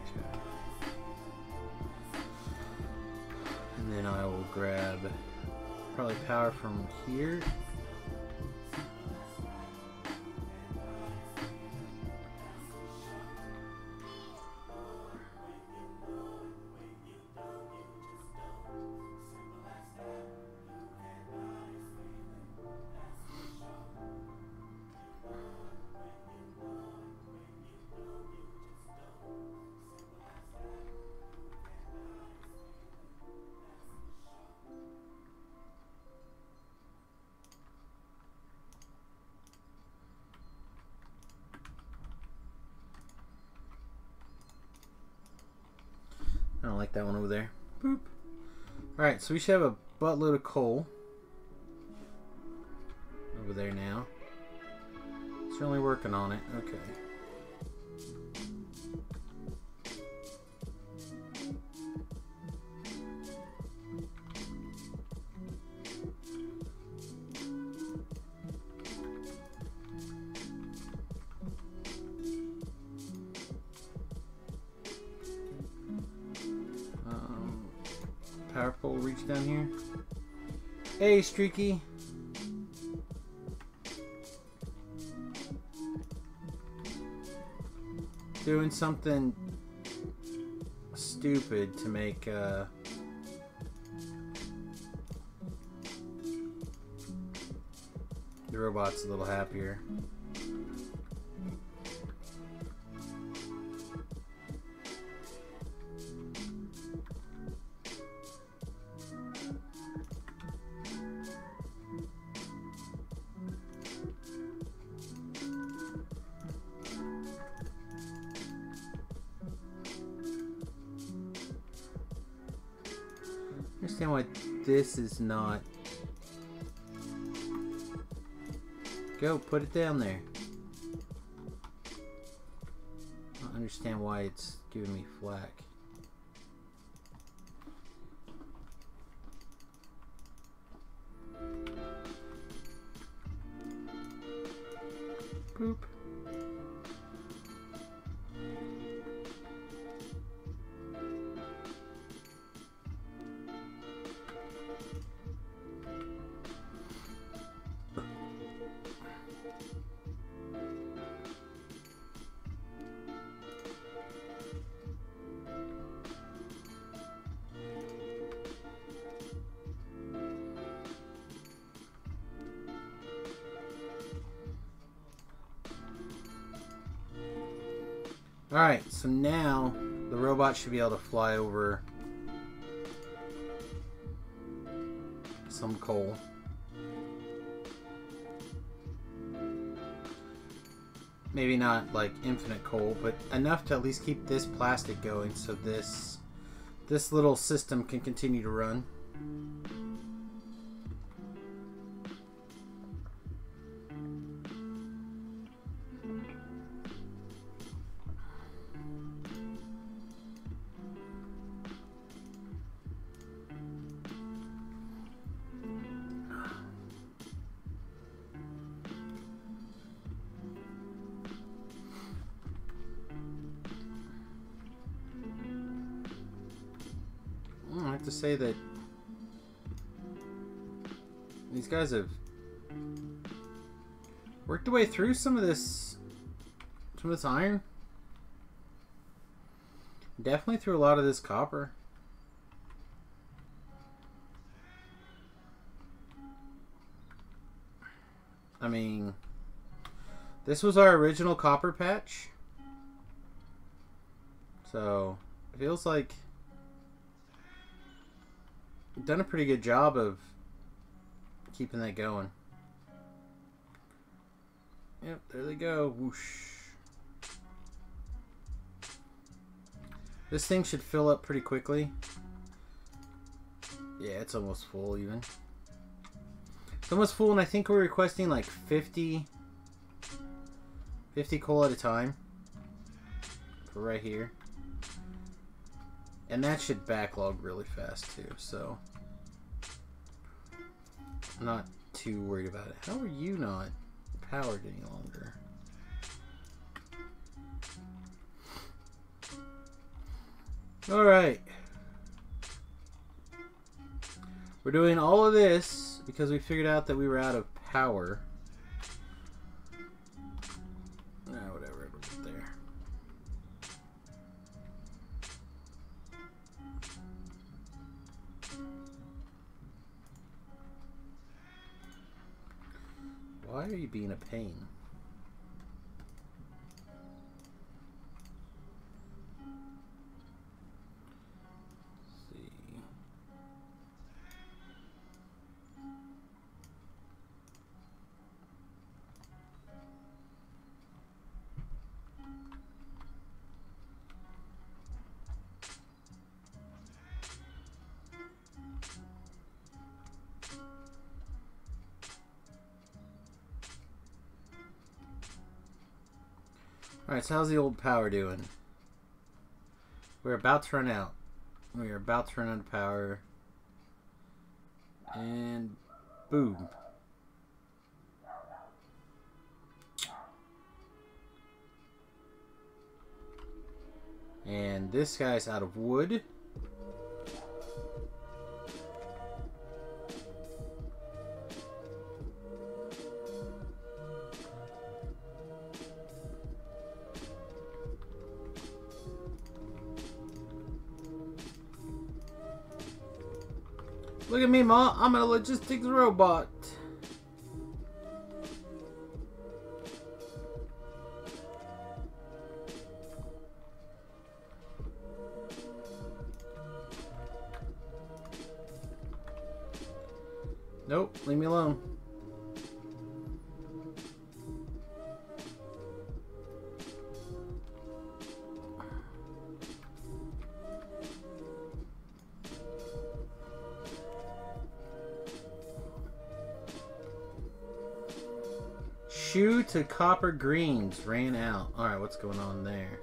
Okay. And then I will grab probably power from here. I don't like that one over there. Boop. Alright, so we should have a buttload of coal over there now. Certainly working on it. Okay. Power pole reach down here. Hey, Streaky. Doing something stupid to make the robots a little happier. I understand why this is not. Go, put it down there. I don't understand why it's giving me flack. Boop. Alright, so now the robot should be able to fly over some coal. Maybe not like infinite coal, but enough to at least keep this plastic going so this little system can continue to run. I have to say that these guys have worked their way through some of this iron. Definitely through a lot of this copper. I mean, this was our original copper patch. So, it feels like we've done a pretty good job of keeping that going. Yep, there they go. Whoosh. This thing should fill up pretty quickly. Yeah, it's almost full even. It's almost full, and I think we're requesting like 50 coal at a time for right here. And that should backlog really fast too, so I'm not too worried about it. How are you not powered any longer? Alright. We're doing all of this because we figured out that we were out of power. Whatever, it'll get there. Why are you being a pain? Let's see. Alright, so how's the old power doing? We're about to run out. We are about to run out of power. And boom. And this guy's out of wood. Look at me, Ma. I'm a logistics robot. Nope, leave me alone. Shoe to copper greens ran out. Alright, what's going on there?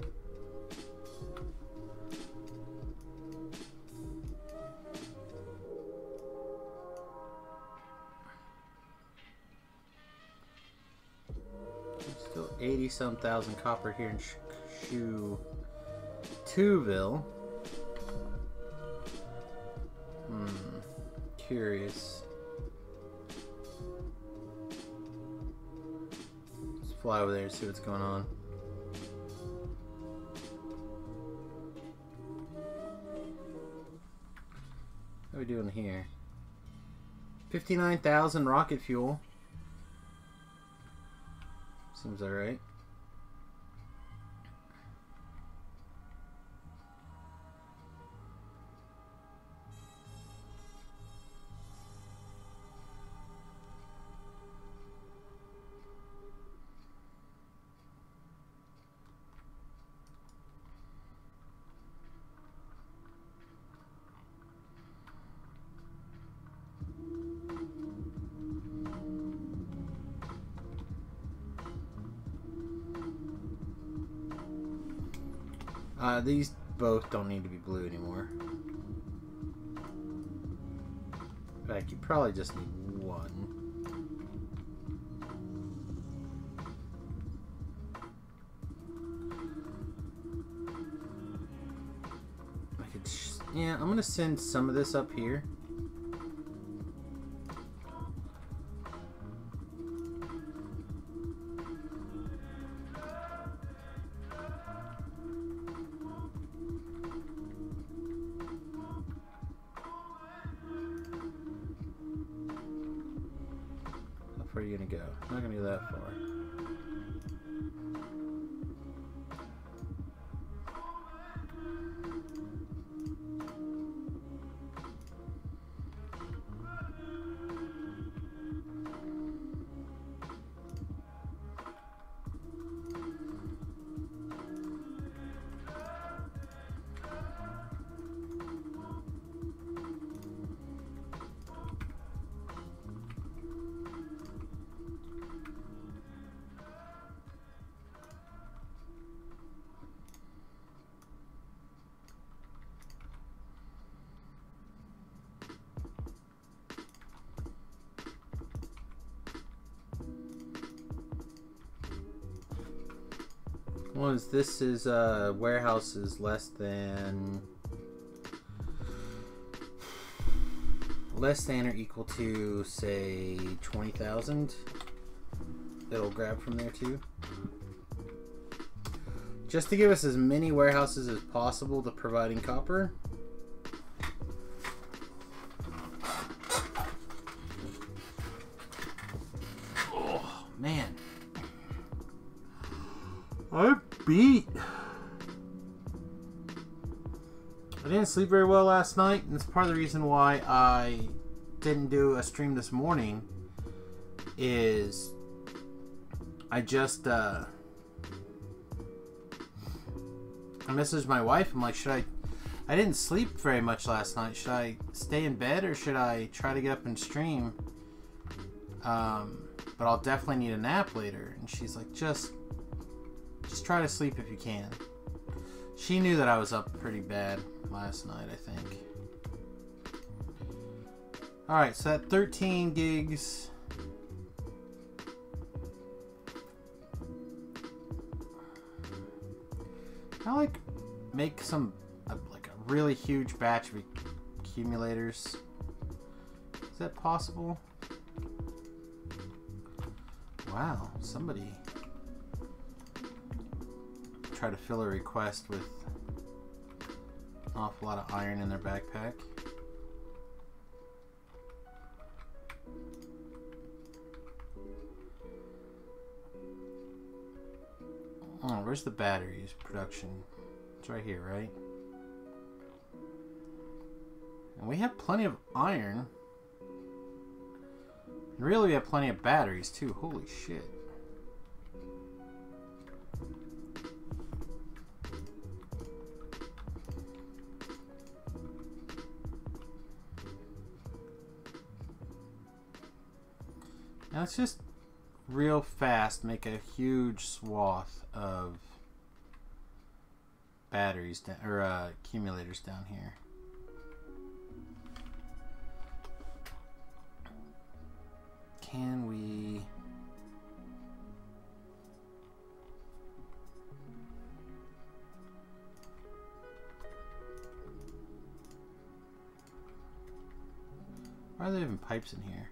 Still 80-some thousand copper here in Shoe 2ville. Curious. Let's fly over there and see what's going on. What are we doing here? 59,000 rocket fuel. Seems alright. These both don't need to be blue anymore. In fact, you probably just need one. Yeah, I'm gonna send some of this up here. How far are you gonna go? I'm not gonna go that far. Once this is warehouse is less than or equal to, say, 20,000, it'll grab from there too. Just to give us as many warehouses as possible to providing copper. Oh man, I'm beat. I didn't sleep very well last night, and it's part of the reason why I didn't do a stream this morning. Is I just I messaged my wife. I'm like, I didn't sleep very much last night. Should I stay in bed or should I try to get up and stream? But I'll definitely need a nap later. And she's like, just try to sleep if you can. She knew that I was up pretty bad last night, I think. Alright, so that 13 gigs. I like make some like a really huge batch of accumulators. Is that possible? Wow, somebody try to fill a request with an awful lot of iron in their backpack. Oh, where's the batteries production? It's right here, right? And we have plenty of iron. And really, we have plenty of batteries too. Holy shit. Now let's just real fast make a huge swath of batteries down, or accumulators down here. Can we? Why are there even pipes in here?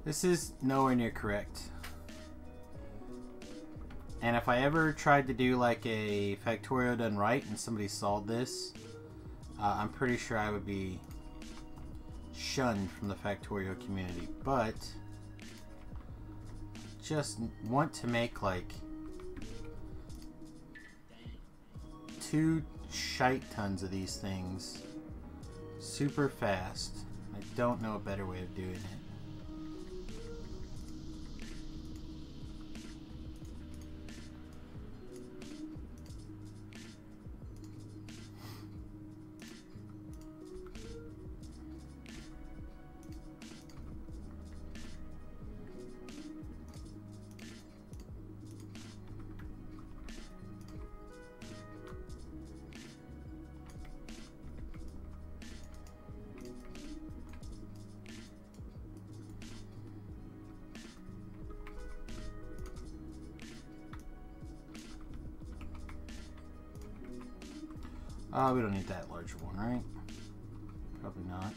This is nowhere near correct. And if I ever tried to do like a factorial done right and somebody solved this, I'm pretty sure I would be shunned from the Factorio community, but just want to make like 2 shite tons of these things super fast. I don't know a better way of doing it. We don't need that larger one, right? Probably not.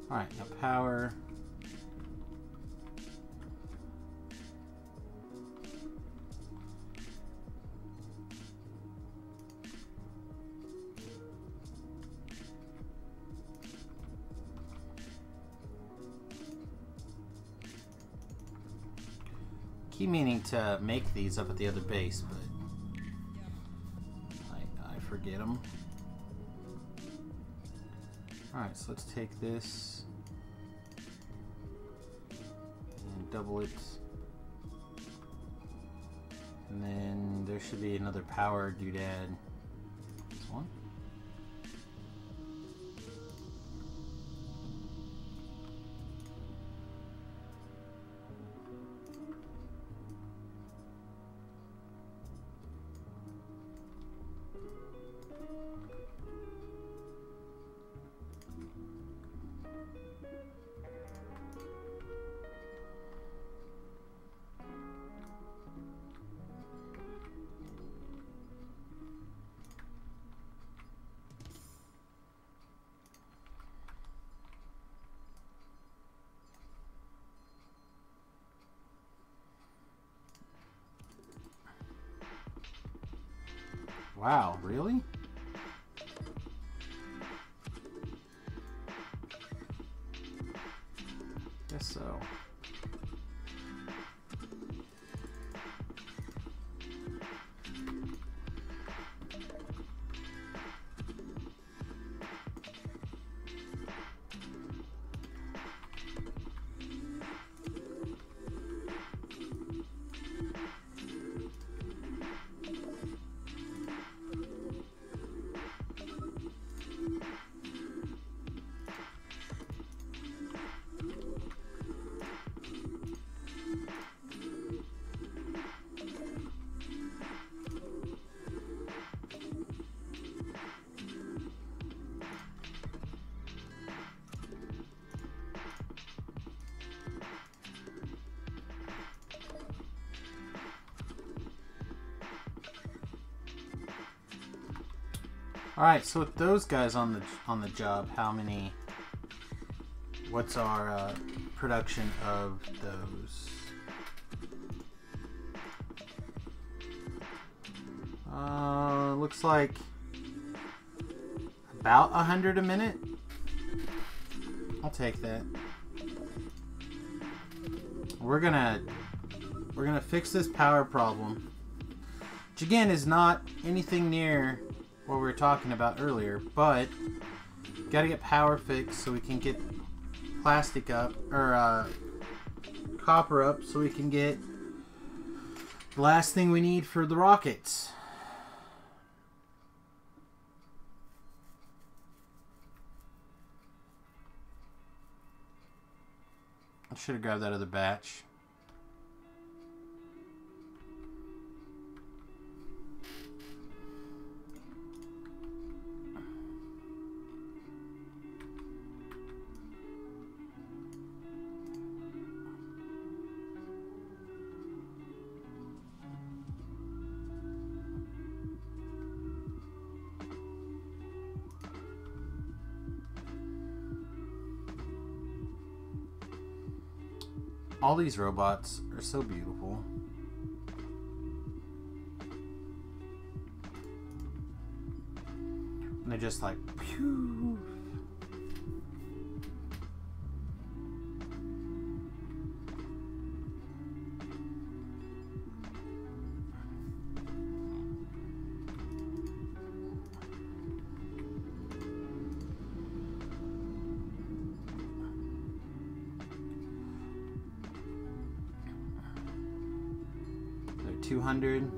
Alright, now power. Keep meaning to make these up at the other base, but I forget them. Alright, so let's take this and double it. And then there should be another power doodad. This one. Wow, really? Guess so. All right, so with those guys on the job, how many? What's our production of those? Looks like about 100 a minute. I'll take that. We're gonna fix this power problem, which again is not anything near what we were talking about earlier, but gotta get power fixed so we can get plastic up, or copper up, so we can get the last thing we need for the rockets. I should have grabbed that other batch. All these robots are so beautiful. And they're just like, pew. They're 200.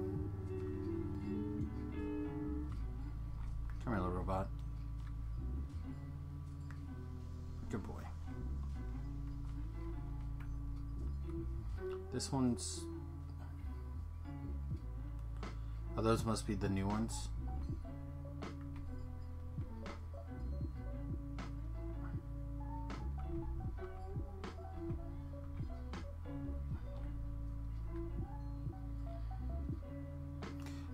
Come here, little robot. Good boy. This one's... Oh, those must be the new ones.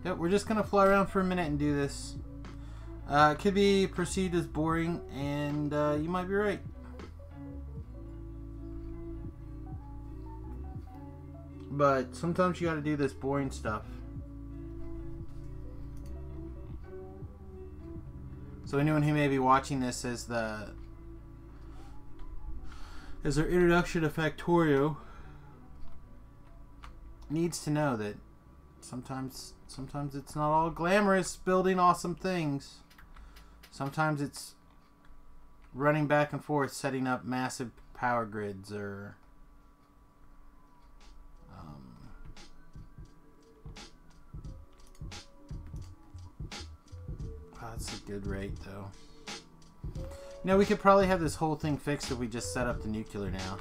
Yep, we're just gonna fly around for a minute and do this. It could be perceived as boring, and you might be right. But sometimes you gotta do this boring stuff. So anyone who may be watching this as their introduction to Factorio needs to know that sometimes it's not all glamorous building awesome things. Sometimes it's running back and forth setting up massive power grids or that's a good rate though. You know, we could probably have this whole thing fixed if we just set up the nuclear now,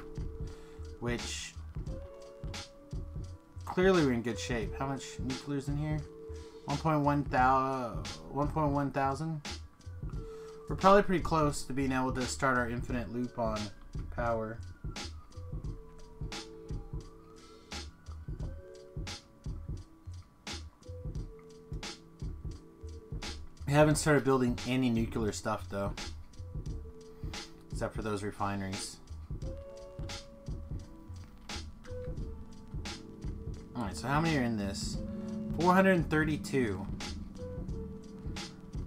which clearly we're in good shape. How much nuclear's in here? 1.1 thousand. We're probably pretty close to being able to start our infinite loop on power. We haven't started building any nuclear stuff though, except for those refineries. Alright, so how many are in this? 432.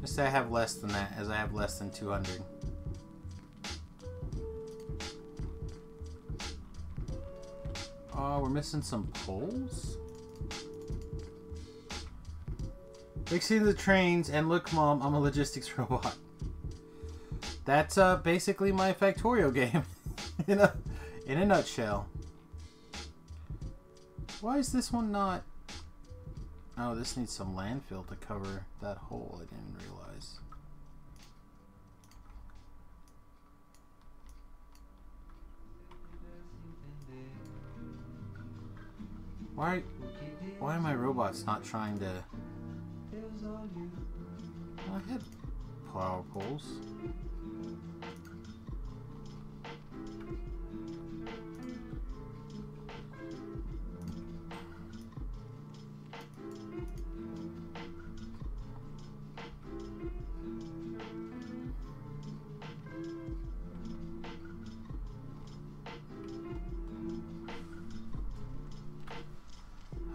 Just say I have less than that, as I have less than 200. Oh, we're missing some poles? Fixing the trains, and look, Mom, I'm a logistics robot. That's basically my Factorio game in a nutshell. Why is this one not... Oh, this needs some landfill to cover that hole. I didn't realize. Why are my robots not trying to... I had power poles.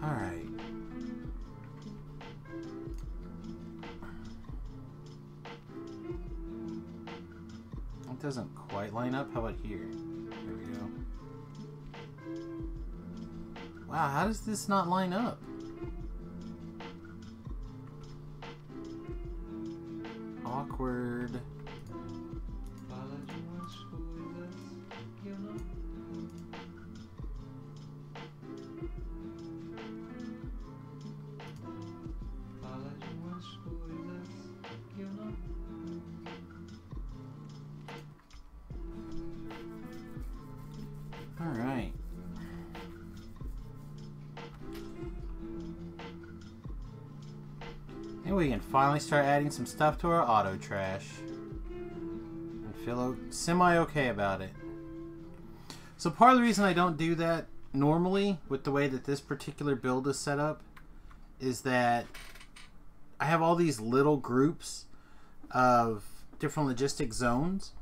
Alright. It doesn't quite line up. How about here? There we go. Wow, how does this not line up? Awkward. Alright. And we can finally start adding some stuff to our auto trash. And feel semi-okay about it. So part of the reason I don't do that normally with the way that this particular build is set up is that I have all these little groups of different logistic zones,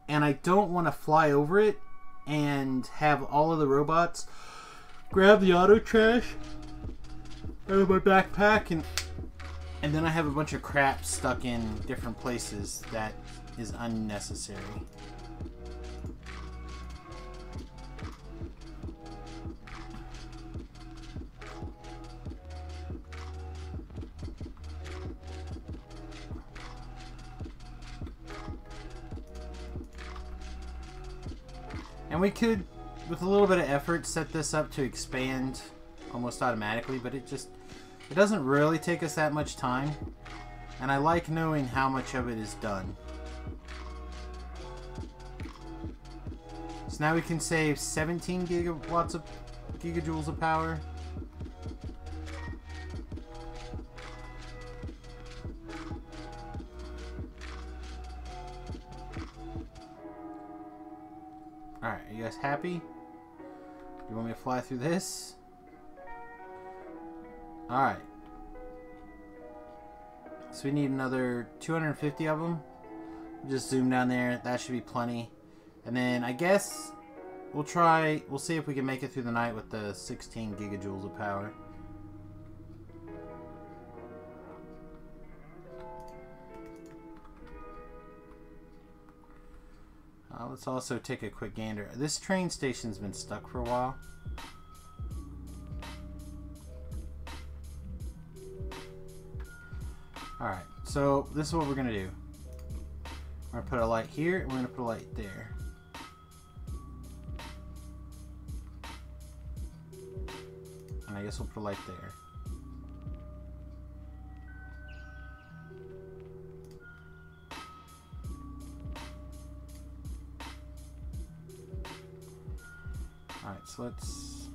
and I don't want to fly over it and have all of the robots grab the auto trash out of my backpack, and then I have a bunch of crap stuck in different places that is unnecessary. And we could, with a little bit of effort, set this up to expand almost automatically, but it doesn't really take us that much time. And I like knowing how much of it is done. So now we can save 17 gigajoules of power. Alright, are you guys happy? Do you want me to fly through this? Alright. So we need another 250 of them. Just zoom down there. That should be plenty. And then I guess we'll see if we can make it through the night with the 16 gigajoules of power. Let's also take a quick gander. This train station's been stuck for a while. Alright, so this is what we're going to do. We're going to put a light here, and we're going to put a light there. And I guess we'll put a light there. Alright, so let's...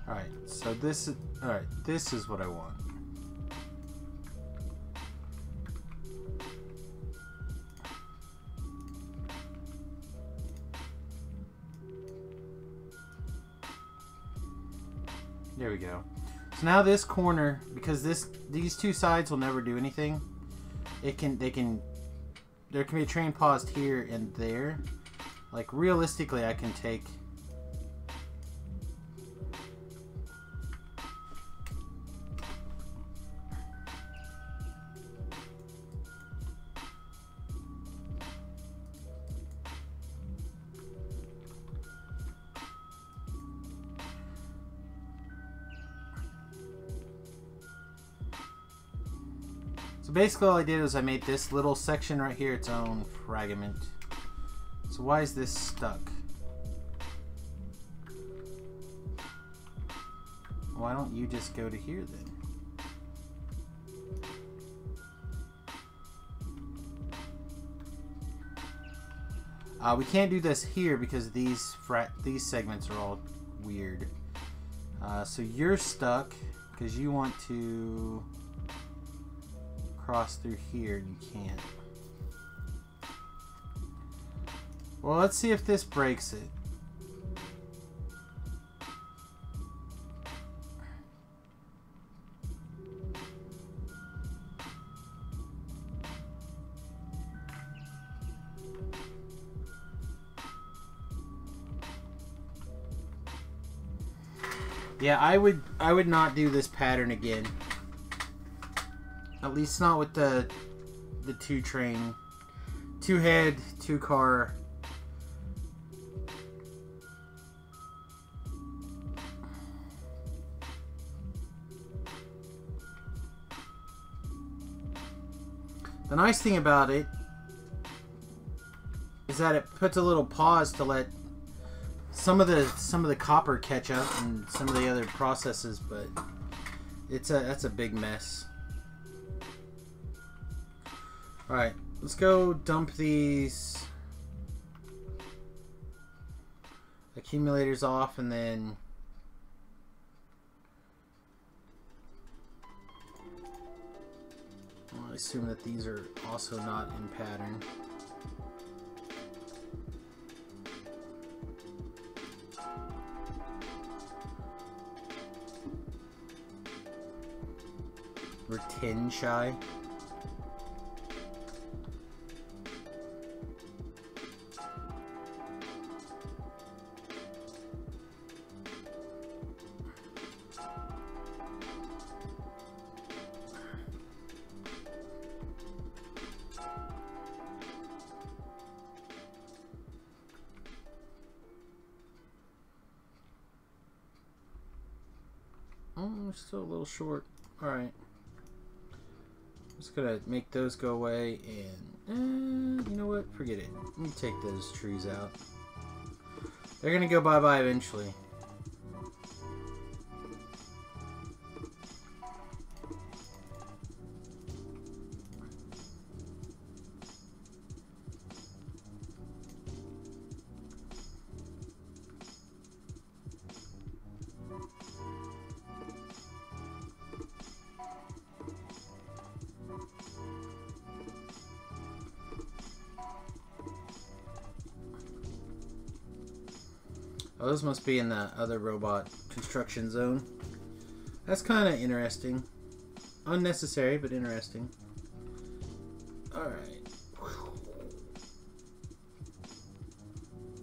Alright, so this is... Alright, this is what I want. There we go. So now this corner, because these two sides will never do anything, there can be a train paused here and there. Like realistically, I can take basically all I did was I made this little section right here its own fragment. So why is this stuck? Why don't you just go to here then? We can't do this here because these segments are all weird. So you're stuck because you want to cross through here and you can't. Well, let's see if this breaks it. Yeah, I would not do this pattern again. At least not with the two head, two car. The nice thing about it is that it puts a little pause to let some of the copper catch up and some of the other processes, but that's a big mess. Alright, let's go dump these accumulators off, and then I assume that these are also not in pattern. We're 10 shy. Oh, we're still a little short. Alright. Just gonna make those go away and you know what? Forget it. Let me take those trees out. They're gonna go bye-bye eventually. Oh, those must be in the other robot construction zone. That's kind of interesting. Unnecessary, but interesting. Alright.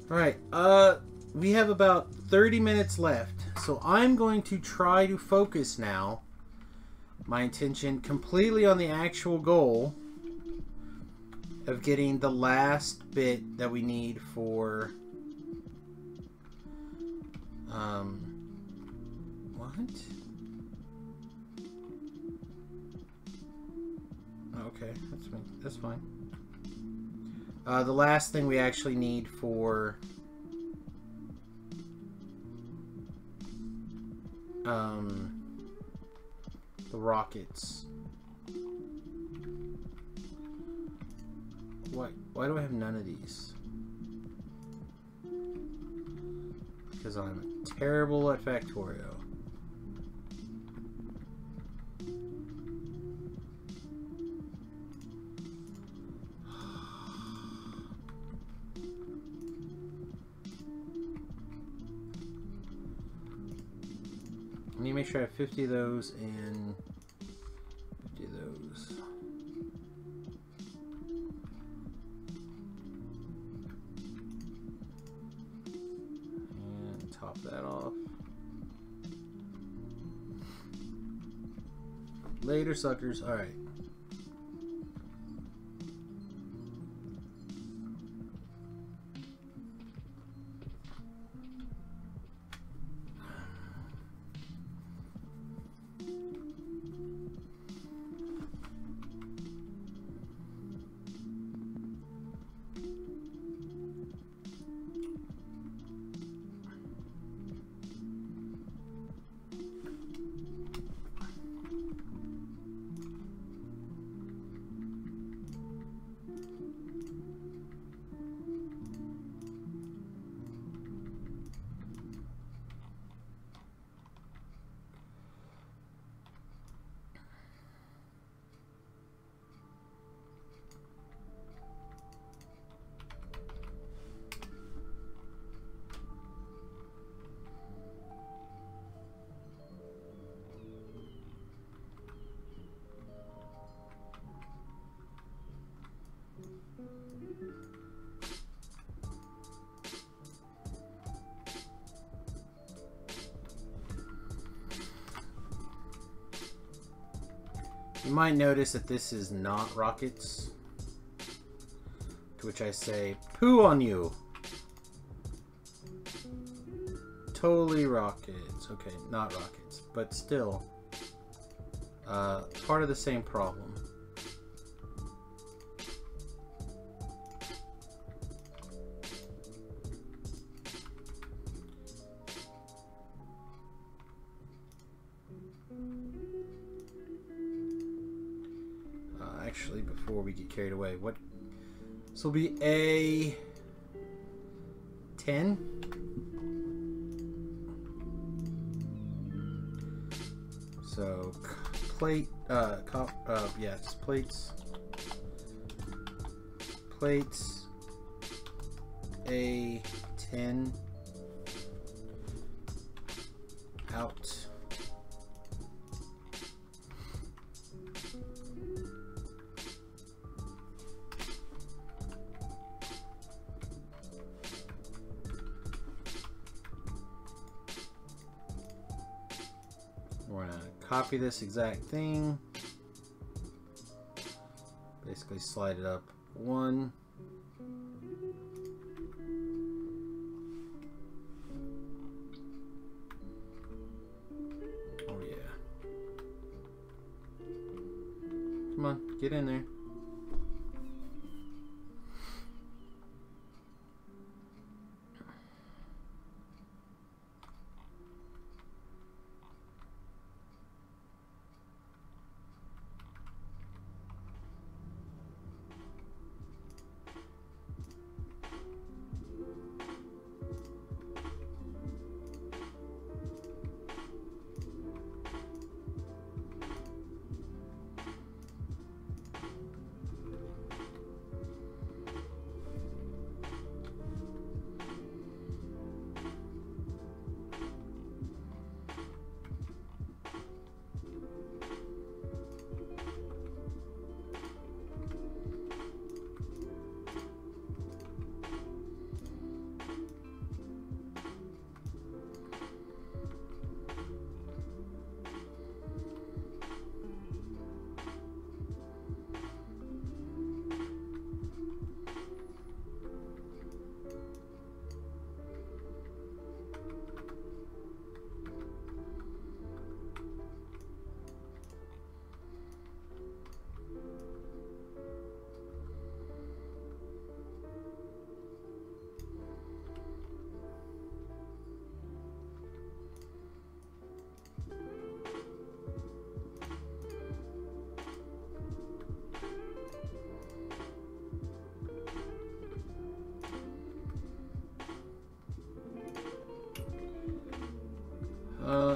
Alright, we have about 30 minutes left. So I'm going to try to focus now my attention completely on the actual goal of getting the last bit that we need for... what? Okay, that's fine. The last thing we actually need for the rockets. Why do I have none of these? Because I'm terrible at Factorio. I need to make sure I have 50 of those and 50 of those. And top that off. Later, suckers. All right. You might notice that this is not rockets. To which I say, poo on you! Totally rockets. Okay, not rockets, but still part of the same problem. Actually, before we get carried away, what? This will be a 10. So plate, yes, plates, a 10 out. copy this exact thing. Basically slide it up one. Oh yeah. Come on, get in there.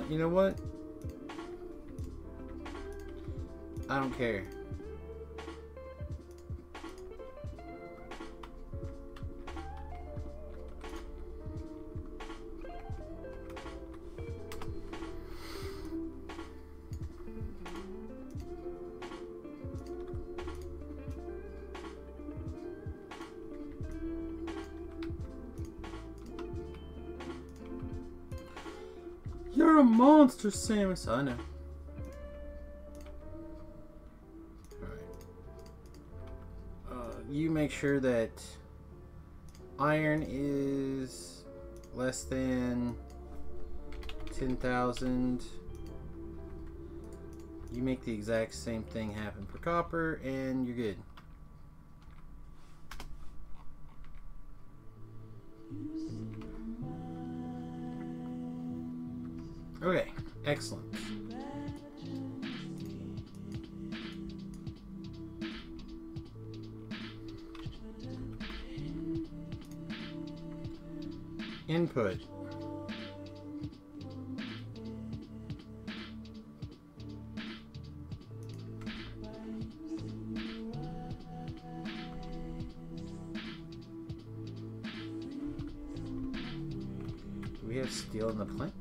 You know what? I don't care. You're a monster, Samius. I know. Alright. You make sure that iron is less than 10,000. You make the exact same thing happen for copper, and you're good. Okay, excellent. Input. Do we have steel in the plant?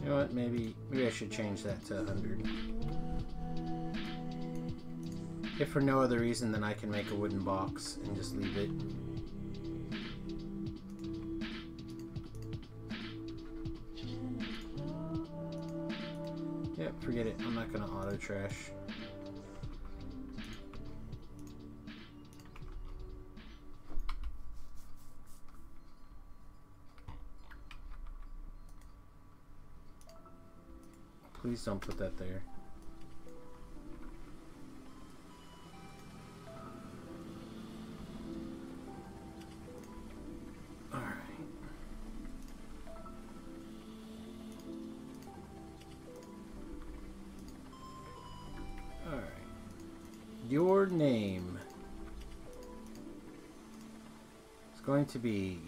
You know what, maybe I should change that to 100. If for no other reason than I can make a wooden box and just leave it. Yep, forget it. I'm not gonna auto trash. Please don't put that there. Alright. Alright. Your name is going to be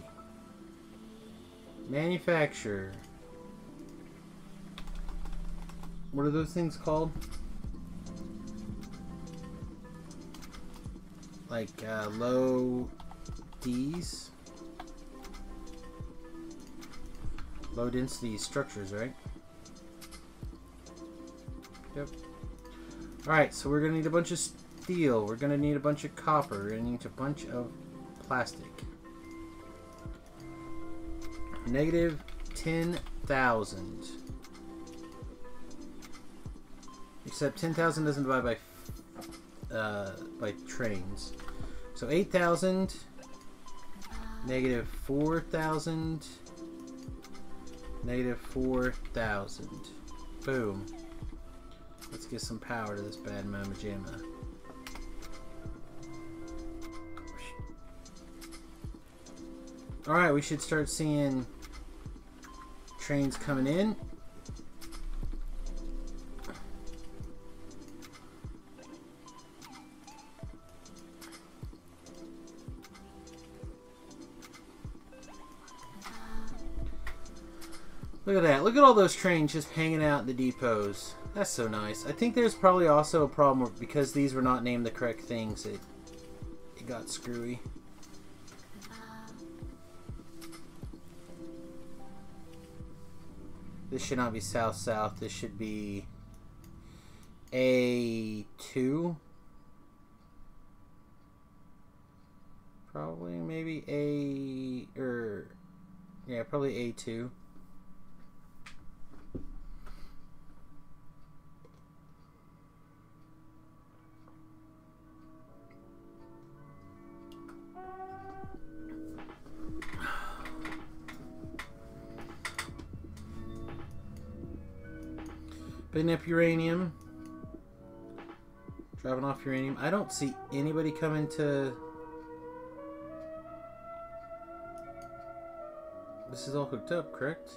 Manufacture. What are those things called? Like low Ds? Low density structures, right? Yep. Alright, so we're gonna need a bunch of steel. We're gonna need a bunch of copper. We're gonna need a bunch of plastic. Negative 10,000. Except 10,000 doesn't divide by trains. So 8,000. Negative 4,000. Negative 4,000. Boom. Let's get some power to this bad mama jamma. Alright, we should start seeing trains coming in. Look at that. Look at all those trains just hanging out in the depots. That's so nice. I think there's probably also a problem because these were not named the correct things. It got screwy. This should not be south-south. This should be A2. Probably, maybe yeah, probably A2. Picking up uranium. Driving off uranium. I don't see anybody coming to... This is all hooked up, correct?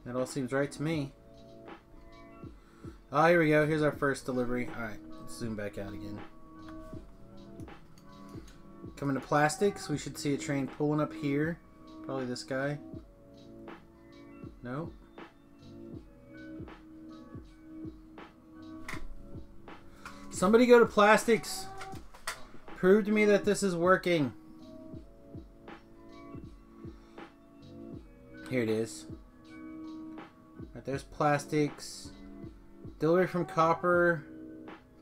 That all seems right to me. Oh, here we go. Here's our first delivery. Alright, let's zoom back out again. Coming to plastics, we should see a train pulling up here. Probably this guy. No. Somebody go to plastics. Prove to me that this is working. Here it is. Right, there's plastics. Delivery from copper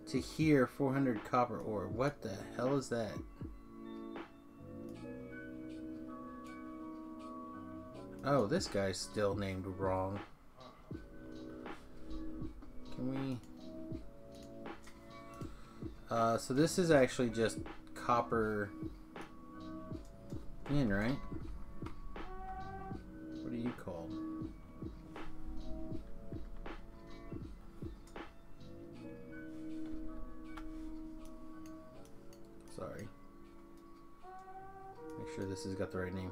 to here, 400 copper ore. What the hell is that? Oh, this guy's still named wrong. Can we... so this is actually just copper in, right? What are you called? Sorry. Make sure this has got the right name.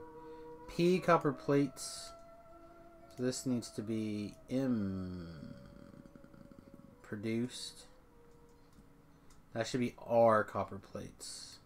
P copper plates. So this needs to be M produced. That should be R copper plates.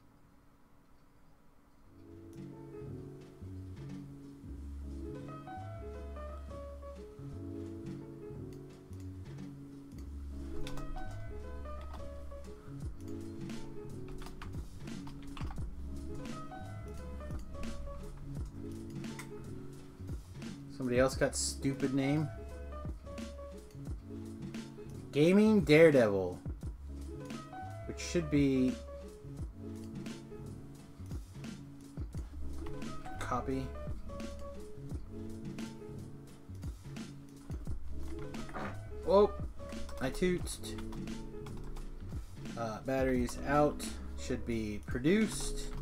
Somebody else got stupid name. Gaming Daredevil. Which should be copy. Whoa, I tooted. Batteries out. Should be produced.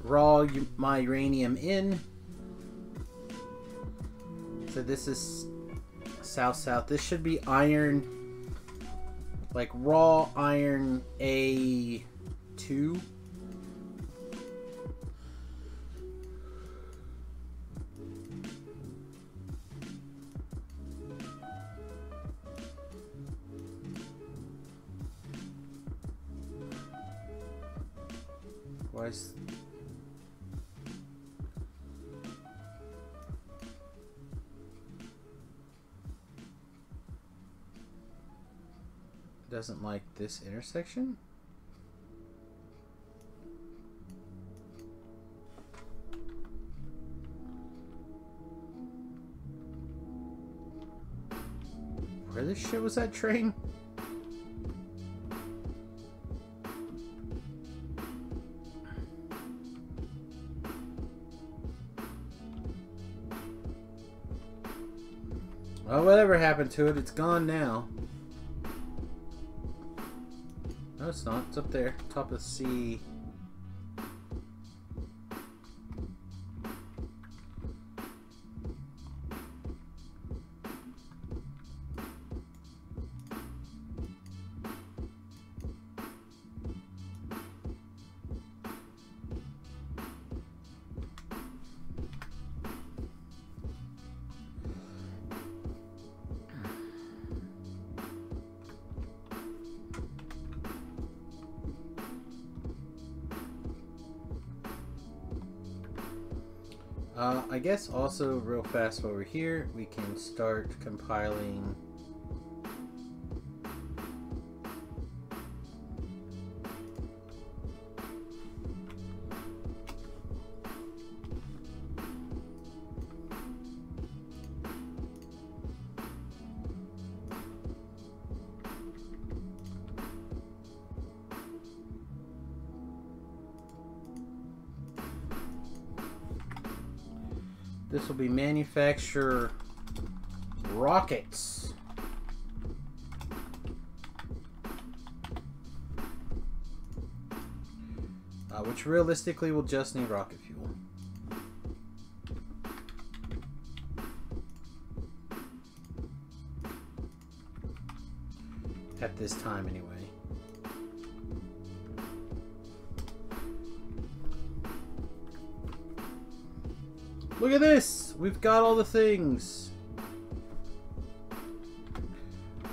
Raw my uranium in. So this is south-south. This should be iron, like raw iron A2. Why is... Doesn't like this intersection? Where the shit was that train? Well, whatever happened to it, it's gone now. No, it's not. It's up there, top of C. I guess also real fast while we're here, we can start compiling this will be manufacture rockets. Which realistically will just need rocket fuel. At this time anyway. Look at this! We've got all the things.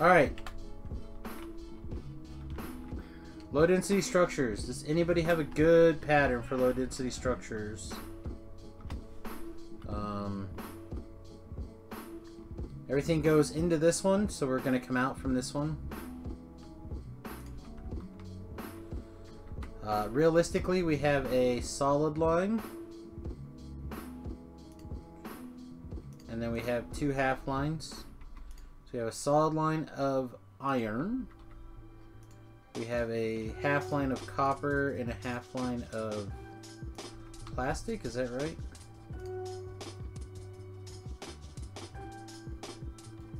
Alright. Low density structures. Does anybody have a good pattern for low density structures? Everything goes into this one, so we're going to come out from this one. Realistically, we have a solid line. And then we have two half lines. So we have a solid line of iron. We have a half line of copper and a half line of plastic. Is that right?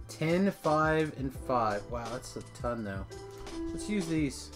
10, 5, and 5. Wow, that's a ton though. Let's use these.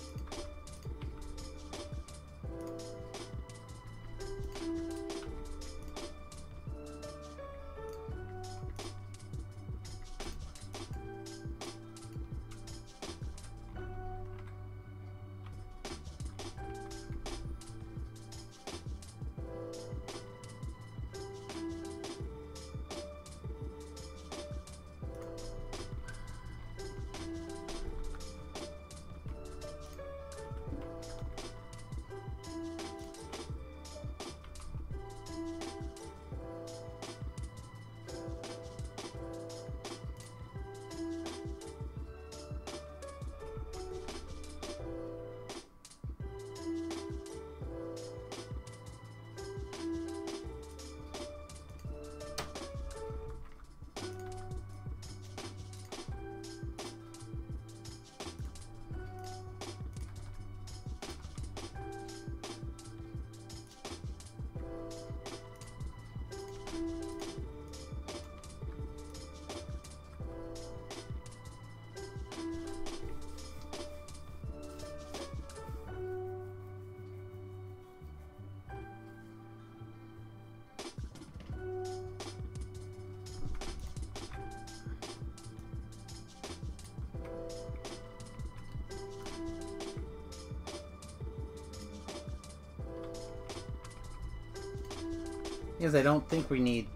Because I don't think we need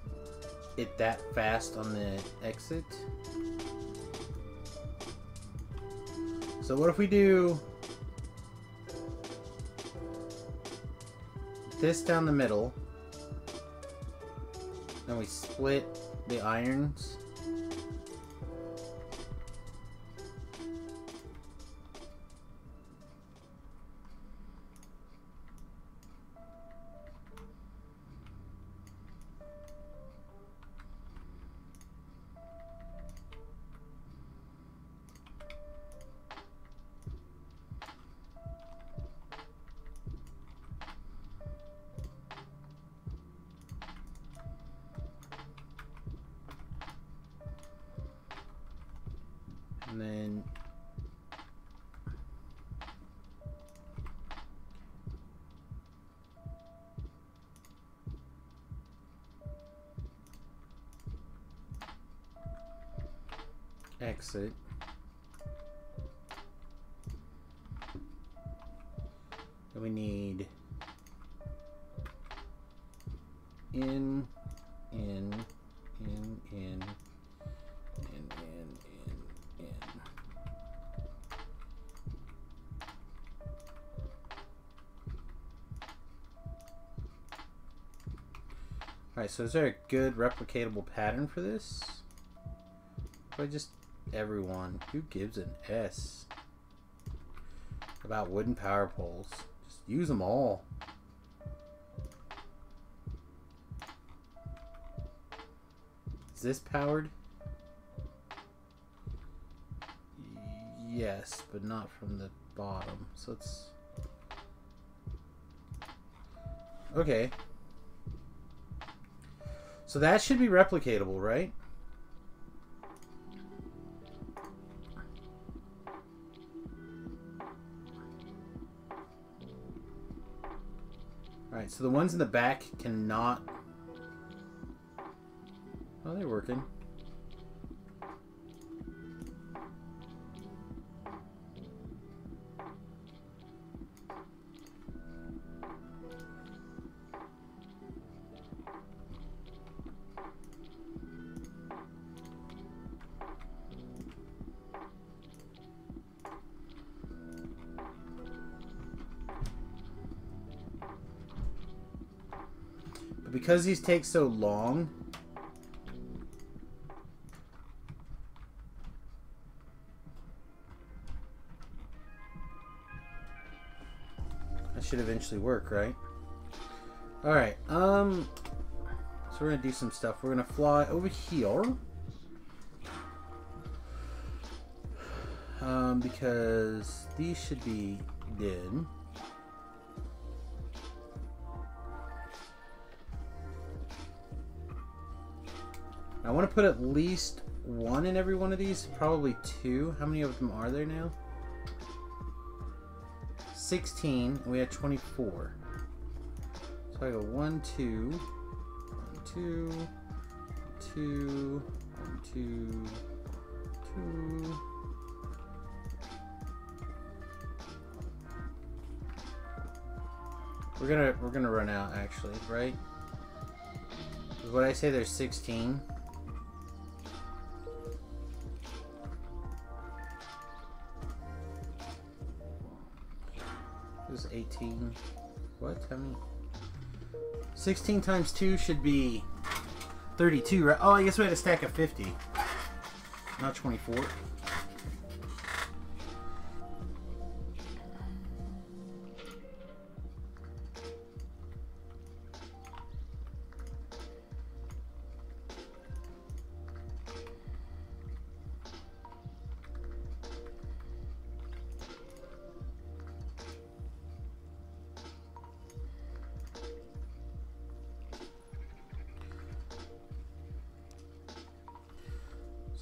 it that fast on the exit. So what if we do this down the middle. Then we split the irons. And then exit. Then we need in. Alright, so is there a good replicatable pattern for this? Or just everyone? Who gives an S about wooden power poles? Just use them all. Is this powered? Yes, but not from the bottom. So it's... Okay. So that should be replicatable, right? Alright, so the ones in the back cannot... Oh, they're working. Because these take so long, that should eventually work, right? Alright, so we're gonna do some stuff. We're gonna fly over here. Because these should be done. I want to put at least one in every one of these, probably two. How many of them are there now? 16, and we had 24. So I go 1, 2, 1, 2, 2, 1, 2, 2. We're gonna run out actually, right? What I say there's 16. This is 18. What? How many? 16 times 2 should be 32, right? Oh, I guess we had a stack of 50. Not 24.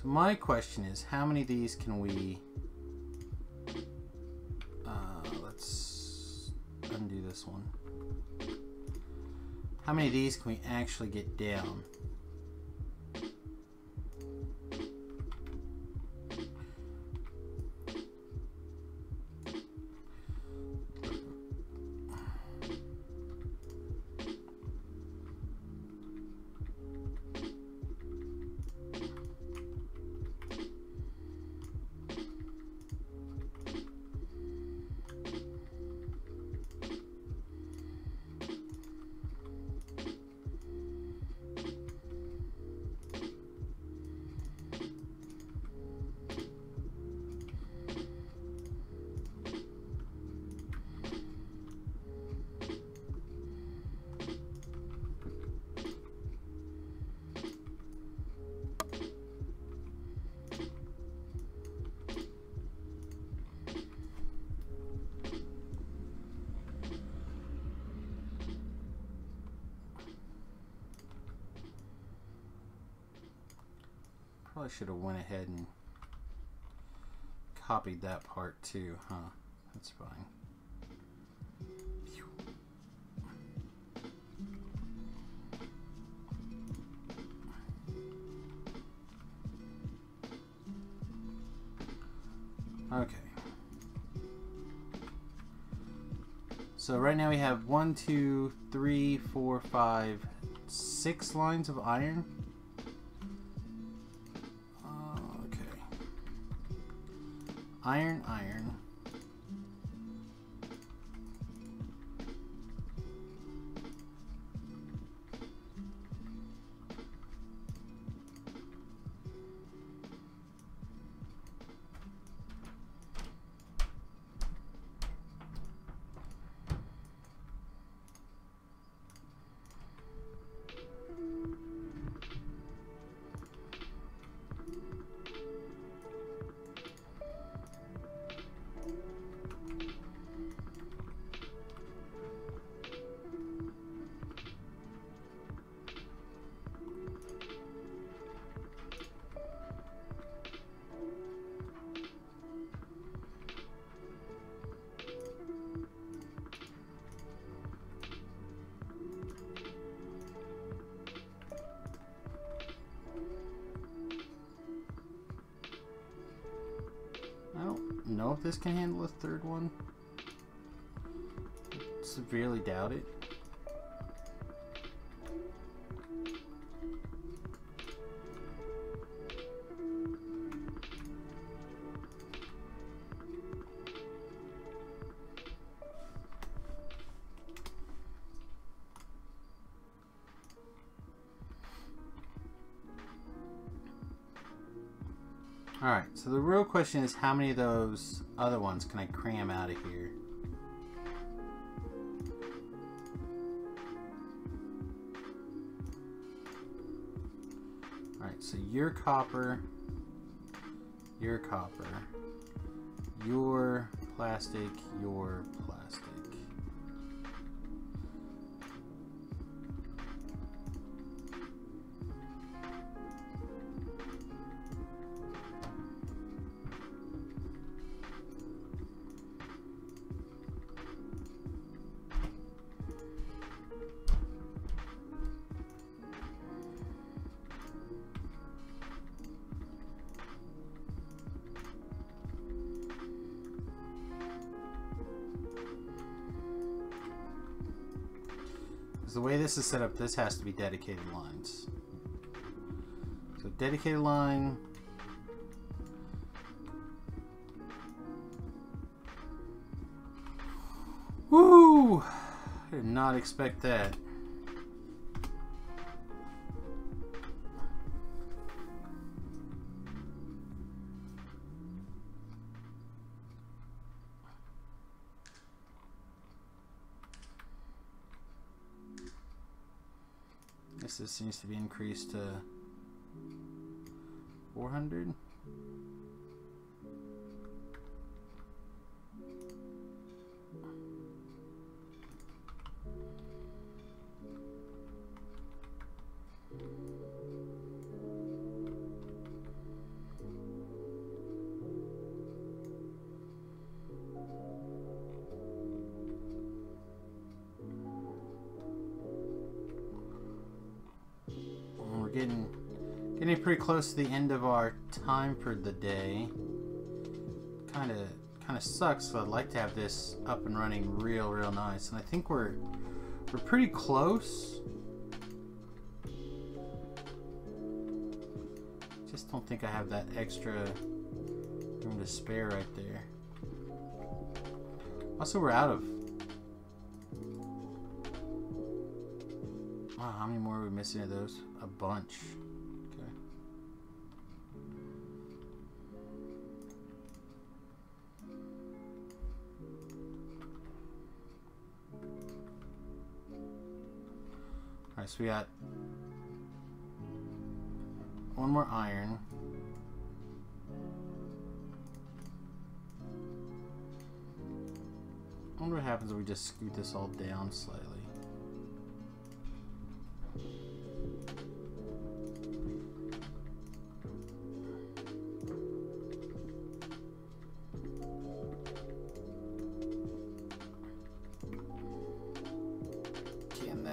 So my question is, how many of these can we... let's undo this one. How many of these can we actually get down? Probably should have went ahead and copied that part too, huh? That's fine. Okay. So right now we have 1, 2, 3, 4, 5, 6 lines of iron. Okay. Iron, iron. I don't know if this can handle a third one. I severely doubt it. Alright, so the real question is how many of those other ones can I cram out of here? Alright, so your copper, your plastic, your plastic. The way this is set up, this has to be dedicated lines. So dedicated line. Woo! I did not expect that. This seems to be increased to 400. Getting pretty close to the end of our time for the day. Kind of sucks. So I'd like to have this up and running real nice, and I think we're pretty close. Just don't think I have that extra room to spare right there. Also, we're out of. Wow, how many more are we missing of those? A bunch. Okay. Alright, so we got one more iron. I wonder what happens if we just scoot this all down slightly.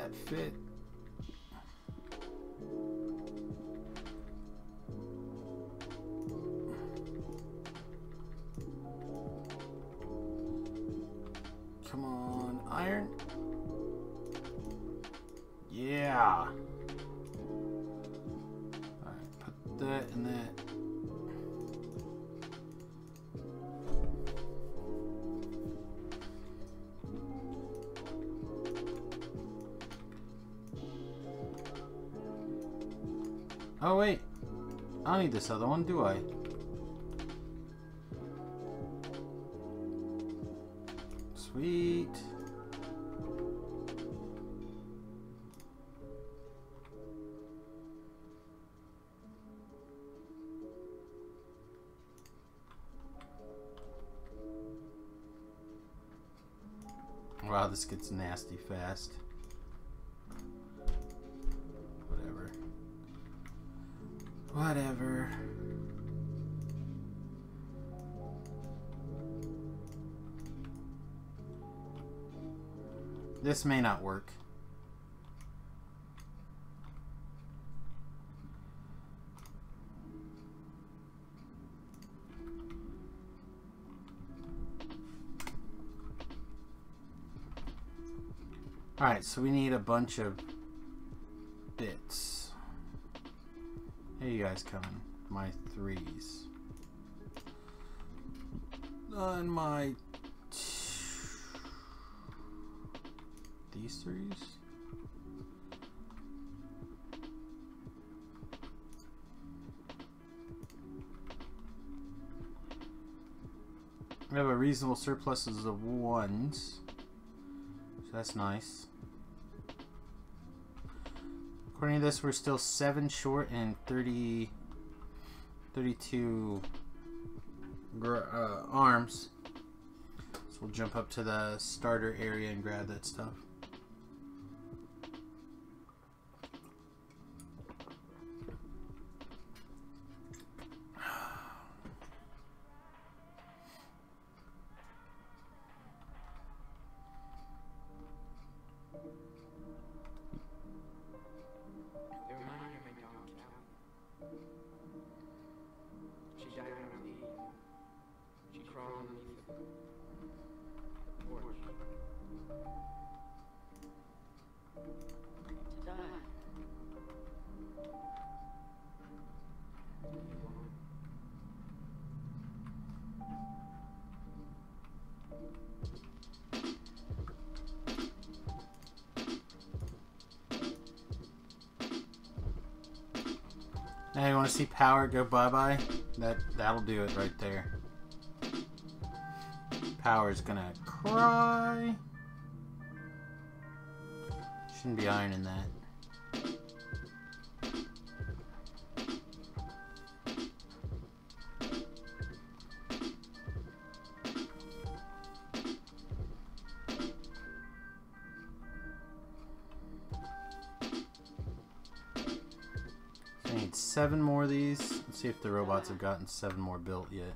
that fit? Come on, iron. Yeah. Alright, put that in that. Oh wait, I don't need this other one, do I? Sweet. Wow, this gets nasty fast. Whatever. This may not work. Alright, so we need a bunch of bits. Hey, you guys coming? My 3s. And my... These 3s? We have a reasonable surplus of 1s. So that's nice. According to this, we're still 7 short and 32 arms. So we'll jump up to the starter area and grab that stuff. Now you want to see power go bye-bye? That'll do it right there. Power's gonna cry. Shouldn't be iron in that. I need 7 more of these. Let's see if the robots have gotten 7 more built yet.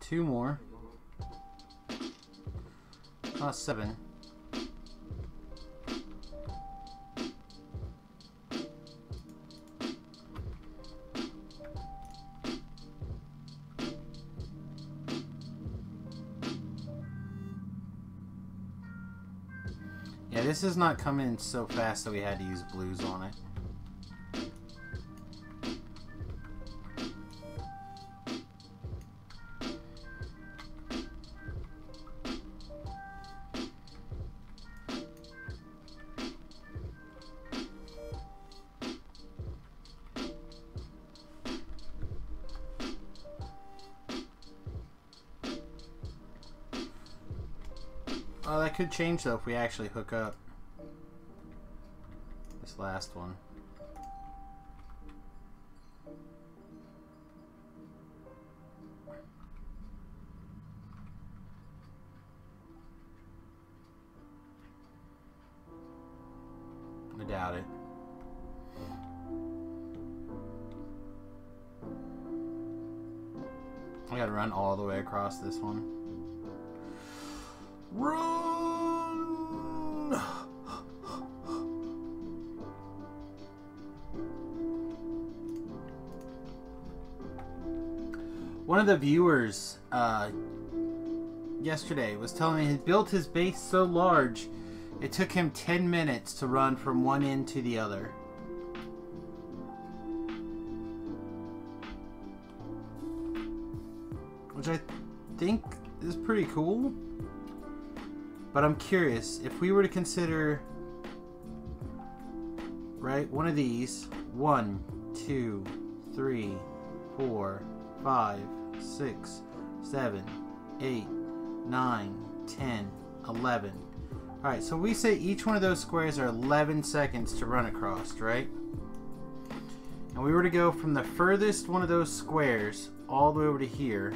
2 more. 7. Yeah, this is not coming so fast that we had to use blues on it. Oh, that could change though if we actually hook up this last one. I doubt it. I gotta run all the way across this one. Run! One of the viewers yesterday was telling me he built his base so large it took him 10 minutes to run from one end to the other. Which I think is pretty cool. But I'm curious, if we were to consider, right, one of these, 1, 2, 3, 4, 5, 6, 7, 8, 9, 10, 11. Alright, so we say each one of those squares are 11 seconds to run across, right? And we were to go from the furthest one of those squares all the way over to here.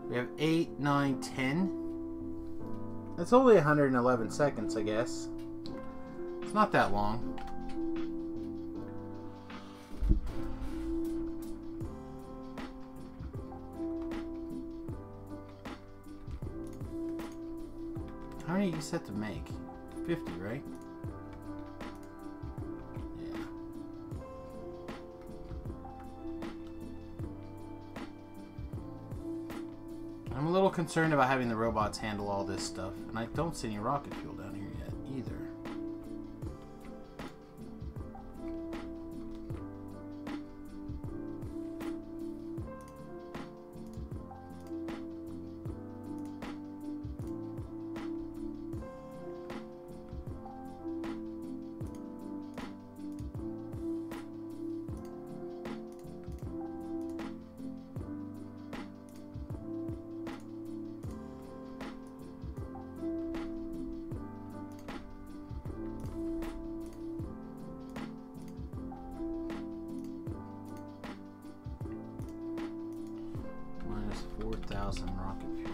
We have 8, 9, 10. That's only 111 seconds, I guess. It's not that long. How many you set to make? 50, right? Yeah. I'm a little concerned about having the robots handle all this stuff, and I don't see any rocket fuel down here yet either. Minus 4,000 rocket fuel.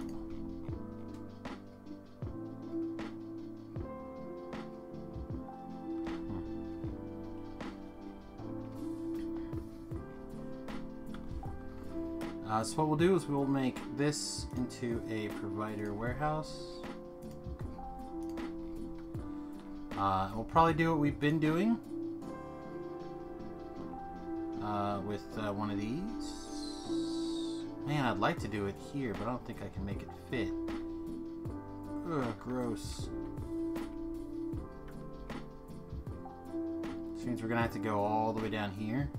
So what we'll do is we'll make this into a provider warehouse. We'll probably do what we've been doing with one of these. Man, I'd like to do it here, but I don't think I can make it fit. Ugh, gross. Which means we're gonna have to go all the way down here.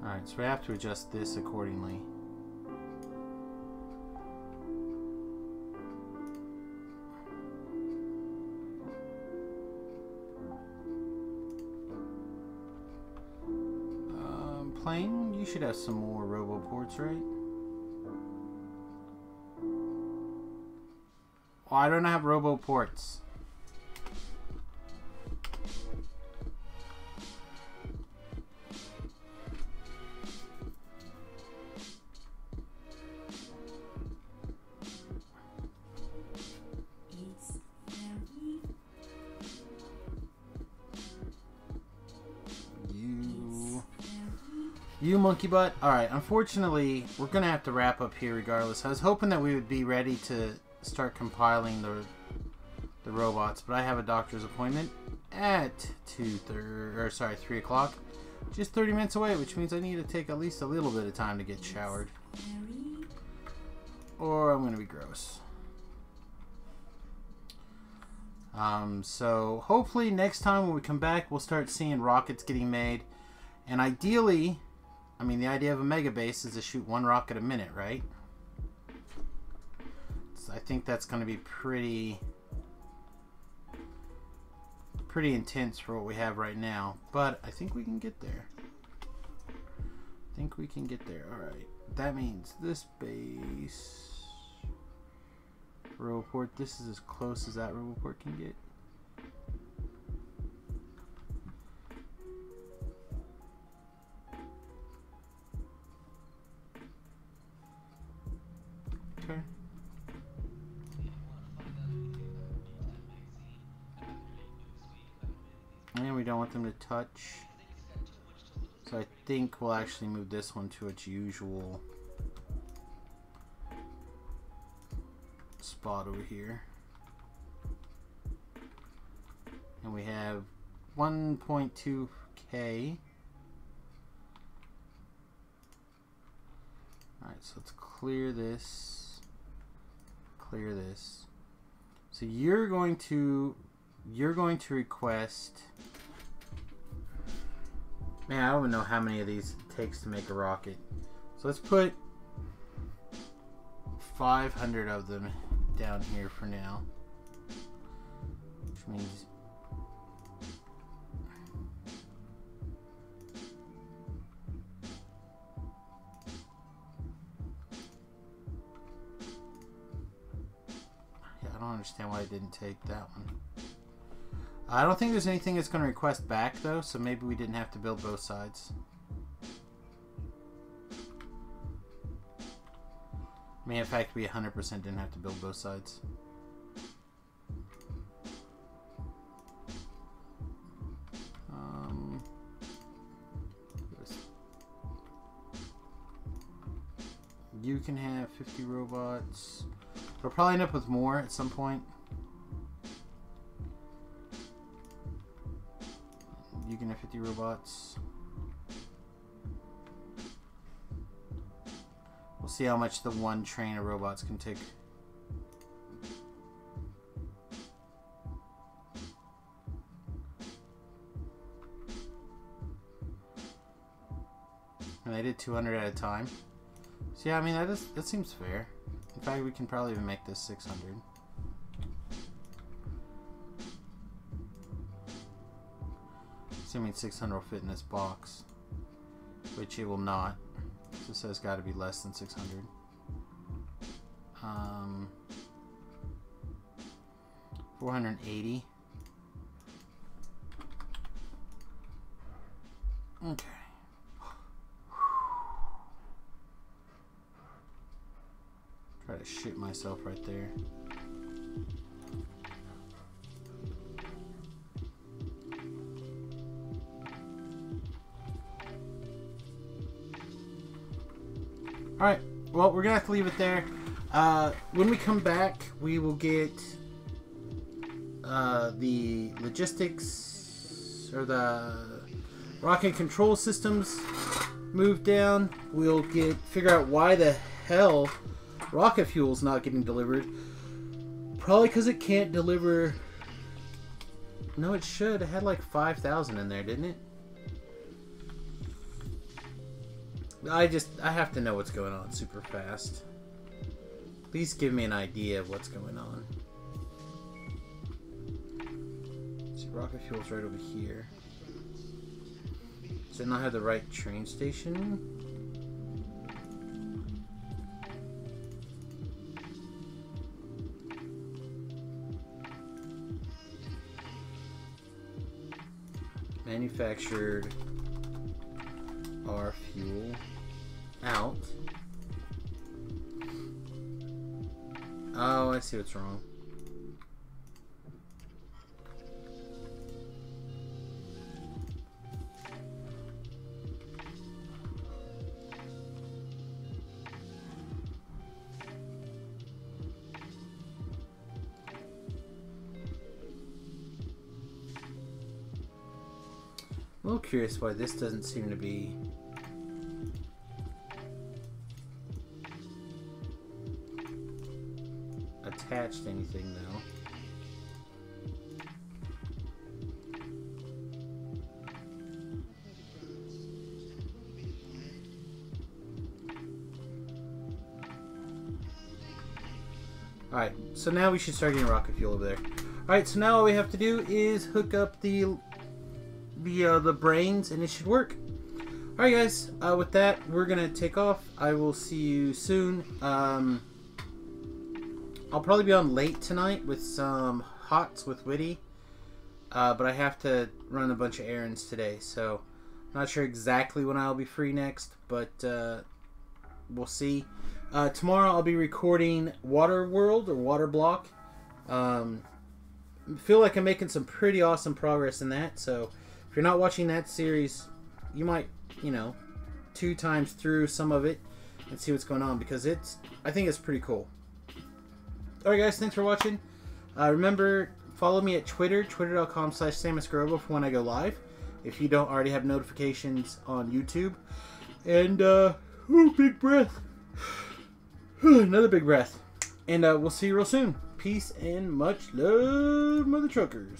Alright, so we have to adjust this accordingly. Plane, you should have some more roboports, right? Oh, I don't have roboports. You monkey butt. Alright, unfortunately, we're going to have to wrap up here regardless. I was hoping that we would be ready to start compiling the robots, but I have a doctor's appointment at 3 o'clock. Just 30 minutes away, which means I need to take at least a little bit of time to get showered. Or I'm going to be gross. So hopefully next time when we come back, we'll start seeing rockets getting made. And ideally, I mean, the idea of a mega base is to shoot one rocket a minute, right? So I think that's going to be pretty intense for what we have right now. But I think we can get there. I think we can get there. Alright. That means this base... Roboport, this is as close as that Roboport can get. want them to touch. So I think we'll actually move this one to its usual spot over here. And we have 1.2k. Alright, so let's clear this. Clear this. So you're going to request. Man, I don't even know how many of these it takes to make a rocket. So let's put 500 of them down here for now. Which means I don't understand why I didn't take that one. I don't think there's anything it's going to request back though, so maybe we didn't have to build both sides. I mean, in fact, we 100% didn't have to build both sides. You can have 50 robots. We'll probably end up with more at some point. You can have 50 robots. We'll see how much the one train of robots can take. And they did 200 at a time. So yeah, I mean that seems fair. In fact, we can probably even make this 600. Assuming 600 will fit in this box, which it will not. This has got to be less than 600. 480. Okay. Try to shoot myself right there. Alright, well, we're gonna have to leave it there. When we come back, we will get the logistics or the rocket control systems moved down. We'll figure out why the hell rocket fuel is not getting delivered. Probably because it can't deliver. No, it should. It had like 5,000 in there, didn't it? I have to know what's going on super fast. Please give me an idea of what's going on. See, rocket fuel's right over here. Does it not have the right train station? Manufactured our fuel out. Oh, I see what's wrong. I'm a little curious why this doesn't seem to be attached to anything though. Alright, so now we should start getting rocket fuel over there. Alright, so now all we have to do is hook up the brains and it should work. Alright guys, with that we're gonna take off. I will see you soon. I'll probably be on late tonight with some hots with Witty, but I have to run a bunch of errands today, so I'm not sure exactly when I'll be free next, but we'll see. Tomorrow I'll be recording Water World or Water Block. Feel like I'm making some pretty awesome progress in that, so If you're not watching that series, you might, you know, 2 times through some of it and see what's going on, because I think it's pretty cool. Alright guys, thanks for watching. Remember, follow me at Twitter, twitter.com/SamusGrobo for when I go live, if you don't already have notifications on YouTube. And, ooh, big breath. Another big breath. And we'll see you real soon. Peace and much love, mother truckers.